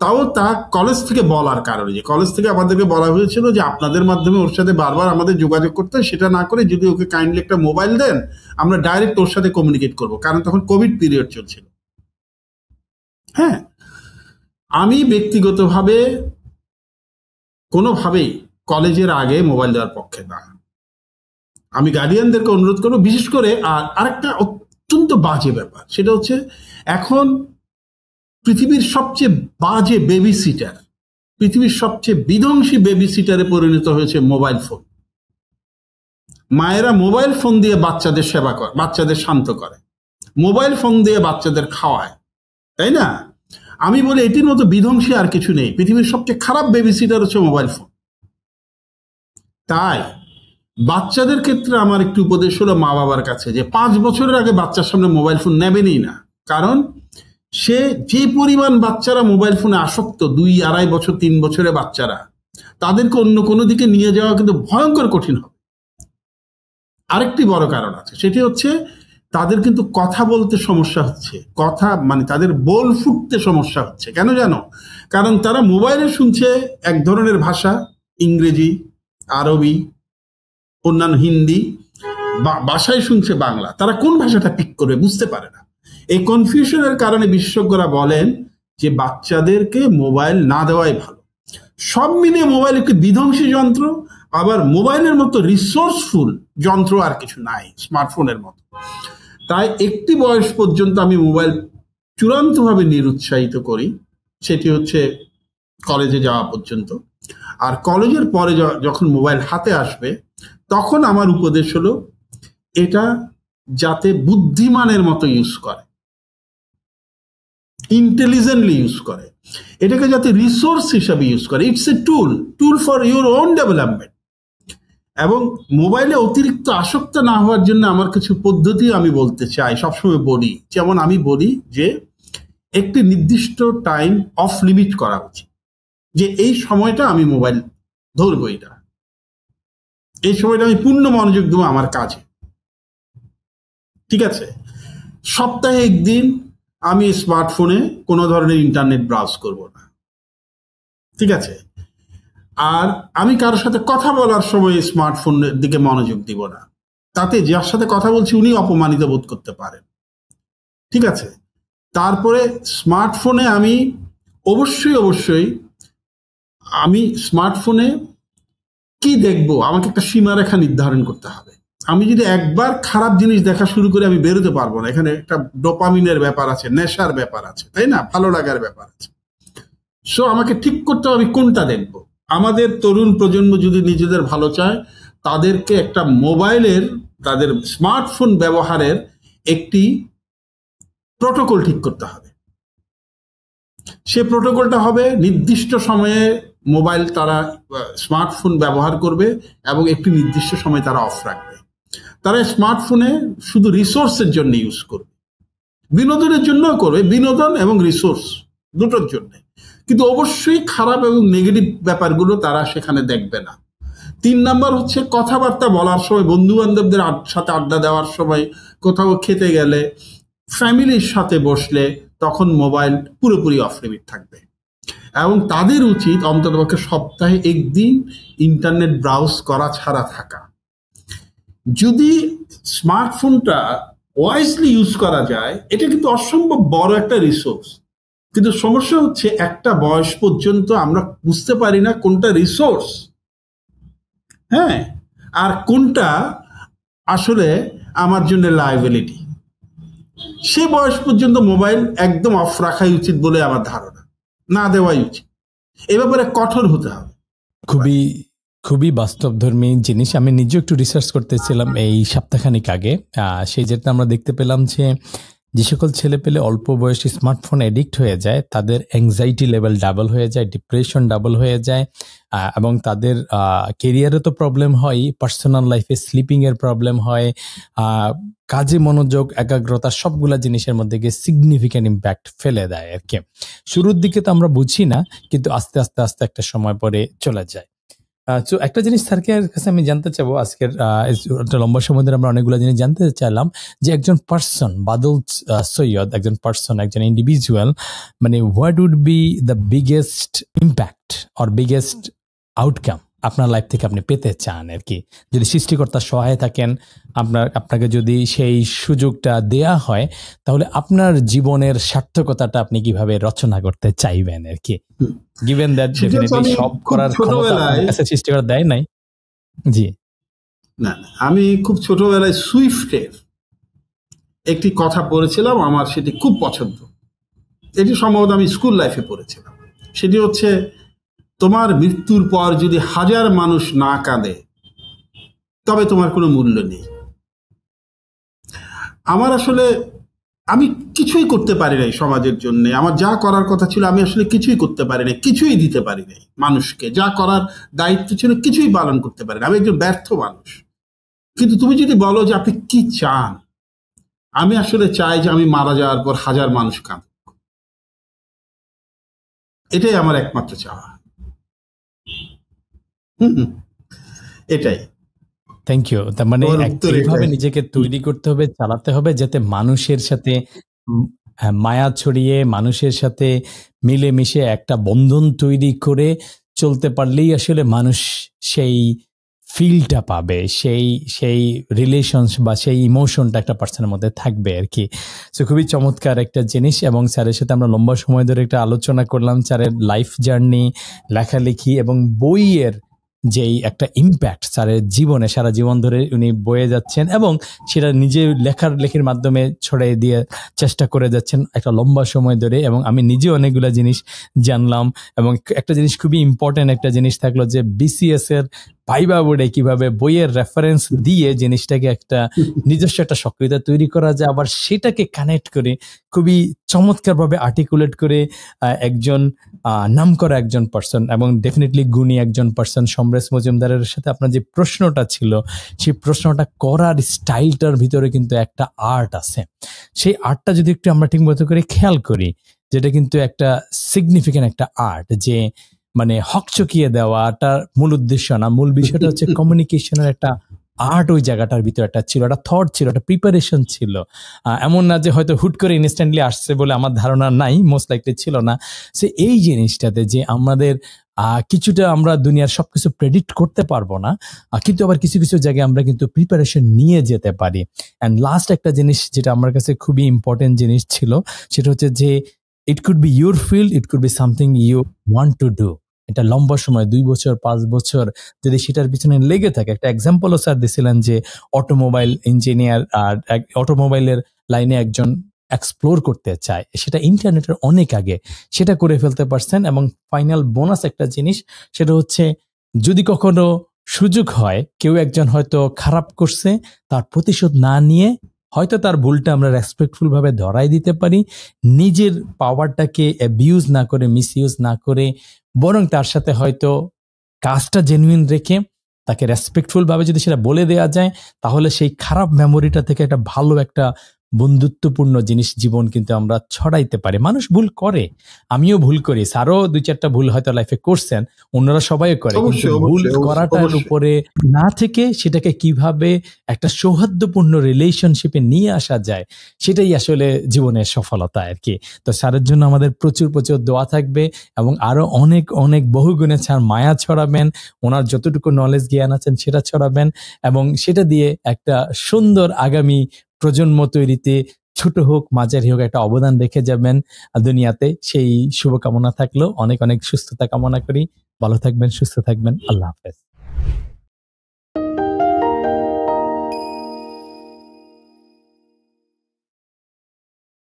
তাও তা কলেজ থেকে বলার কারণে, যে কলেজ থেকে আমাদেরকে বলা হয়েছিল যে আপনাদের মাধ্যমে ওর সাথে বারবার আমাদের যোগাযোগ করতে, সেটা না করে যদি ওকে কাইন্ডলি একটা মোবাইল দেন আমরা ডাইরেক্ট ওর সাথে কমিউনিকেট করব, কারণ তখন কোভিড পিরিয়ড চলছিল। হ্যাঁ, আমি ব্যক্তিগতভাবে কোনোভাবেই কলেজের আগে মোবাইল দেওয়ার পক্ষে না। আমি গার্ডিয়ানদেরকে অনুরোধ করবো, বিশেষ করে আরেকটা অত্যন্ত বাজে ব্যাপার, সেটা হচ্ছে এখন পৃথিবীর সবচেয়ে বাজে বেবি সিটার, পৃথিবীর সবচেয়ে বিধ্বংসী বেবি সিটারে পরিণত হয়েছে মোবাইল ফোন। মায়েরা মোবাইল ফোন দিয়ে বাচ্চাদের সেবা করে, বাচ্চাদের শান্ত করে, মোবাইল ফোন দিয়ে বাচ্চাদের খাওয়ায়, তাই না? আমি বলি এটির মতো বিধ্বংসী আর কিছু নেই। পৃথিবীর সবচেয়ে খারাপ বেবি সিটার হচ্ছে মোবাইল ফোন। তাই বাচ্চাদের ক্ষেত্রে আমার একটু উপদেশ হলো মা বাবার কাছে, যে 5 বছরের আগে বাচ্চার সামনে মোবাইল ফোন নেবেনই না। কারণ সে যে পরিমাণ বাচ্চারা মোবাইল ফোনে আসক্ত, 2, 2.5 বছর 3 বছরের বাচ্চারা, তাদেরকে অন্য কোনো দিকে নিয়ে যাওয়া কিন্তু ভয়ঙ্কর কঠিন হবে। আরেকটি বড় কারণ আছে, সেটি হচ্ছে তাদের কিন্তু কথা বলতে সমস্যা হচ্ছে, কথা মানে তাদের বল ফুটতে সমস্যা হচ্ছে। কেন জানো? কারণ তারা মোবাইলে শুনছে এক ধরনের ভাষা, ইংরেজি, আরবি, অন্যান্য হিন্দি, বাসায় শুনছে বাংলা, তারা কোন ভাষাটা পিক করবে বুঝতে পারে না। এই কনফিউশনের কারণে বিশেষজ্ঞরা বলেন যে বাচ্চাদেরকে মোবাইল না দেওয়াই ভালো। সব মিলিয়ে মোবাইল একটি বিধ্বংসী যন্ত্র, আবার মোবাইলের মতো রিসোর্সফুল যন্ত্র আর কিছু নাই স্মার্টফোনের মতো। তাই একটি বয়স পর্যন্ত আমি মোবাইল চূড়ান্তভাবে নিরুৎসাহিত করি, সেটি হচ্ছে কলেজে যাওয়া পর্যন্ত। আর কলেজের পরে যখন মোবাইল হাতে আসবে তখন আমার উপদেশ হলো এটা যাতে বুদ্ধিমানের মতো ইউজ করে, ইন্টেলিজেন্টলি ইউজ করে, এটাকে যাতে রিসোর্স হিসাবে ইউজ করে। It's a tool for your own development. এবং মোবাইলে অতিরিক্ত আসক্ত না হওয়ার জন্য আমার কিছু পদ্ধতি আমি বলতে চাই, সবসময় বলি। যেমন আমি বলি যে একটি নির্দিষ্ট টাইম অফ লিমিট করা উচিত, যে এই সময়টা আমি মোবাইল ধরবো, এই সময়টা আমি পূর্ণ মনোযোগ দেবো আমার কাজে, ঠিক আছে? সপ্তাহে 1 দিন আমি স্মার্টফোনে কোনো ধরনের ইন্টারনেট ব্রাউজ করব না, ঠিক আছে? আর আমি কারোর সাথে কথা বলার সময় স্মার্টফোনের দিকে মনোযোগ দিব না, তাতে যার সাথে কথা বলছি উনি অপমানিত বোধ করতে পারেন, ঠিক আছে? তারপরে স্মার্টফোনে আমি অবশ্যই আমি স্মার্টফোনে কি দেখবো আমাকে একটা সীমারেখা নির্ধারণ করতে হবে। আমি যদি একবার খারাপ জিনিস দেখা শুরু করে আমি বেরোতে পারবো না। এখানে একটা ডোপামিনের ব্যাপার আছে, নেশার ব্যাপার আছে, তাই না? ভালো লাগার ব্যাপার আছে। সো আমাকে ঠিক করতে হবে আমি কোনটা দেখবো। আমাদের তরুণ প্রজন্ম যদি নিজেদের ভালো চায়, তাদেরকে একটা মোবাইলের, তাদের স্মার্টফোন ব্যবহারের একটি প্রোটোকল ঠিক করতে হবে। সে প্রোটোকলটা হবে নির্দিষ্ট সময়ে মোবাইল তারা স্মার্টফোন ব্যবহার করবে এবং একটি নির্দিষ্ট সময় তারা অফ রাখবে। তারা স্মার্টফোনে শুধু রিসোর্সের জন্য ইউজ করবে, বিনোদনের জন্যও করবে, বিনোদন এবং রিসোর্স দুটোর জন্য, কিন্তু অবশ্যই খারাপ এবং নেগেটিভ ব্যাপারগুলো তারা সেখানে দেখবে না। 3 নাম্বার হচ্ছে কথাবার্তা বলার সময়, বন্ধু বান্ধবদের সাথে আড্ডা দেওয়ার সময়, কোথাও খেতে গেলে, ফ্যামিলির সাথে বসলে তখন মোবাইল পুরোপুরি অফ লিমিট থাকবে। এবং তাদের উচিত অন্ততপক্ষে সপ্তাহে একদিন ইন্টারনেট ব্রাউজ করা ছাড়া থাকা। যদি স্মার্টফোনটা ওয়াইজলি ইউজ করা যায়, এটা কিন্তু অসম্ভব বড় একটা রিসোর্স, কিন্তু সমস্যা হচ্ছে একটা বয়স পর্যন্ত আমরা বুঝতে পারি না কোনটা রিসোর্স, হ্যাঁ, আর কোনটা আসলে আমার জন্য লায়াবিলিটি। সে বয়স পর্যন্ত মোবাইল একদম অফ রাখাই উচিত বলে আমার ধারণা, না দেওয়াই উচিত। এ ব্যাপারে কঠোর হতে হবে। খুবই খুবই বাস্তবধর্মী জিনিস। আমি নিজে একটু রিসার্চ করতেছিলাম এই সপ্তাহখানিক আগে, সেই যেটা আমরা দেখতে পেলাম যে সকল ছেলে পেলে অল্প বয়সী স্মার্টফোন এডিক্ট হয়ে যায়, তাদের অ্যাংজাইটি লেভেল ডাবল হয়ে যায়, ডিপ্রেশন ডাবল হয়ে যায়, এবং তাদের কেরিয়ারে তো প্রবলেম হয়, পার্সোনাল লাইফে স্লিপিং এর প্রবলেম হয়, কাজে মনোযোগ, একাগ্রতা, সবগুলা জিনিসের মধ্যে গিয়ে সিগনিফিক্যান্ট ইম্প্যাক্ট ফেলে দেয় আর কি। শুরুর দিকে তো আমরা বুঝি না, কিন্তু আস্তে আস্তে আস্তে একটা সময় পরে চলে যায়। তো একটা জিনিস স্যারকে কাছে আমি জানতে চাবো, আজকের একটা লম্বা সময় ধরে আমরা অনেকগুলো জিনিস জানতে চাইলাম, যে একজন পার্সন, বাদল সৈয়দ, একজন পার্সন, একজন ইন্ডিভিজুয়াল, মানে what would be the biggest impact or biggest outcome আপনার লাইফ থেকে আপনি পেতে চান আর কি? যদি সৃষ্টিকর্তার সহায় থাকেন, আপনাকে যদি সেই সুযোগটা দেয়া হয়, তাহলে আপনার জীবনের সার্থকতাটা আপনি কিভাবে রচনা করতে চাইবেন আর কি? গিভেন দ্যাট ডেফিনেটলি সব করার ক্ষমতা আপনার কাছে সৃষ্টিকর্তা দেয় নাই। জি না, আমি খুব ছোটবেলায় সুইফটের একটি কথা পড়েছিলাম, আমার সেটি খুব পছন্দ। এটি সম্ভবত আমি স্কুল লাইফে পড়েছিলাম। সেটি হচ্ছে, তোমার মৃত্যুর পর যদি 1000 মানুষ না কাঁদে তবে তোমার কোনো মূল্য নেই। আমার আসলে, আমি কিছুই করতে পারি নাই সমাজের জন্য। আমার যা করার কথা ছিল আমি আসলে কিছুই করতে পারি নাই, কিছুই দিতে পারি নাই মানুষকে। যা করার দায়িত্ব ছিল কিছুই পালন করতে পারি না, আমি একজন ব্যর্থ মানুষ। কিন্তু তুমি যদি বলো যে আপনি কি চান, আমি আসলে চাই যে আমি মারা যাওয়ার পর 1000 মানুষ কাঁদুক। এটাই আমার একমাত্র চাওয়া। এটাই। Thank you. তার মানে এইভাবে নিজেকে তৈরি করতে হবে, চালাতে হবে, যাতে মানুষের সাথে মায়া ছড়িয়ে, মানুষের সাথে মিলেমিশে একটা বন্ধন তৈরি করে চলতে পারলেই আসলে মানুষ সেই ফিলটা পাবে, সেই রিলেশন বা সেই ইমোশনটা একটা পার্সনের মধ্যে থাকবে আর কি। সো খুবই চমৎকার একটা জিনিস, এবং স্যারের সাথে আমরা লম্বা সময় ধরে একটা আলোচনা করলাম স্যারের লাইফ জার্নি, লেখালেখি এবং বইয়ের যেই একটা ইম্প্যাক্ট স্যারের জীবনে সারা জীবন ধরে উনি বয়ে যাচ্ছেন, এবং সেটা নিজে লেখির মাধ্যমে ছড়িয়ে দিয়ে চেষ্টা করে যাচ্ছেন একটা লম্বা সময় ধরে। এবং আমি নিজে অনেকগুলো জিনিস জানলাম, এবং একটা জিনিস খুবই ইম্পর্টেন্ট একটা জিনিস থাকলো, যে বিসিএস এর ভাইবা বোর্ডে কিভাবে বইয়ের রেফারেন্স দিয়ে জিনিসটাকে একটা নিজস্ব একটা সক্রিয়তা তৈরি করা যায়, আবার সেটাকে কানেক্ট করে খুবই চমৎকারভাবে আর্টিকুলেট করে একজন নামকরা একজন পার্সন এবং ডেফিনেটলি গুণী একজন পার্সন সমরেশ মজুমদারের সাথে আপনার যে প্রশ্নটা ছিল, সেই প্রশ্নটা করার স্টাইলটার ভিতরে কিন্তু একটা আর্ট আছে। সেই আর্টটা যদি একটু আমরা ঠিক মতো করে খেয়াল করি, যেটা কিন্তু একটা সিগনিফিক্যান্ট একটা আর্ট, যে মানে হকচকিয়ে দেওয়াটার মূল উদ্দেশ্য না, মূল বিষয়টা হচ্ছে কমিউনিকেশনের একটা আর্ট ওই জায়গাটার ভিতরে একটা ছিল, একটা থট ছিল, একটা প্রিপারেশন ছিল। এমন না যে হয়তো হুট করে ইনস্ট্যান্টলি আসছে বলে আমার ধারণা নাই, মোস্ট লাইকলি ছিল না। সে এই জিনিসটাতে যে আমাদের কিছুটা আমরা দুনিয়ার সবকিছু প্রেডিক্ট করতে পারবো না, কিন্তু আবার কিছু কিছু জায়গায় আমরা কিন্তু প্রিপারেশন নিয়ে যেতে পারি। অ্যান্ড লাস্ট একটা জিনিস যেটা আমার কাছে খুবই ইম্পর্টেন্ট জিনিস ছিল, সেটা হচ্ছে যে it could be your field, it could be something you want to do. এটা লম্বা সময় 2 বছর 5 বছর যদি সেটার পিছনে লেগে থাকে, একটা এক্সাম্পলও স্যার দিছিলেন যে অটোমোবাইল ইঞ্জিনিয়ার আর অটোমোবাইলের লাইনে একজন এক্সপ্লোর করতে চায়, সেটা ইন্টারনেটের অনেক আগে সেটা করে ফেলতে পারছেন। এবং ফাইনাল বোনাস একটা জিনিস, সেটা হচ্ছে যদি কখনো সুযোগ হয়, কেউ একজন হয়তো খারাপ করছে, তার প্রতিশোধ না নিয়ে হয়তো তার ভুলটা আমরা রেসপেক্টফুল ভাবে ধরাই দিতে পারি, নিজের পাওয়ারটাকে অ্যাবিউজ না করে, মিসইউজ না করে, বরং তার সাথে হয়তো কাজটা জেনুইন রেখে তাকে রেসপেক্টফুল ভাবে যদি সেটা বলে দেওয়া যায়, তাহলে সেই খারাপ মেমোরিটা থেকে একটা ভালো একটা বন্ধুত্বপূর্ণ জিনিস জীবন কিন্তু আমরা ছড়াইতে পারি। মানুষ ভুল করে, আমিও ভুল করি, স্যারও 2-4টা ভুল হয়তো লাইফে করছেন, অন্যরা সবাই করে, কিন্তু অবশ্যই ভুল অবশ্যই করাটার অবশ্যই উপরে না থেকে সেটাকে কিভাবে একটা সৌহার্দ্যপূর্ণ রিলেশনশিপে নিয়ে আসা যায়, সেটাই আসলে জীবনের সফলতা আর কি। তো স্যারের জন্য আমাদের প্রচুর প্রচুর দোয়া থাকবে, এবং আরো অনেক অনেক বহুগুণে স্যার মায়া ছড়াবেন, ওনার যতটুকু নলেজ জ্ঞান আছেন সেটা ছড়াবেন, এবং সেটা দিয়ে একটা সুন্দর আগামী প্রজন্ম তৈরিতে ছোট হোক মাঝারি হোক একটা অবদান রেখে যাবেন দুনিয়াতে। সেই শুভকামনা থাকলো, অনেক অনেক সুস্থতা কামনা করি। ভালো থাকবেন, সুস্থ থাকবেন, আল্লাহ হাফেজ।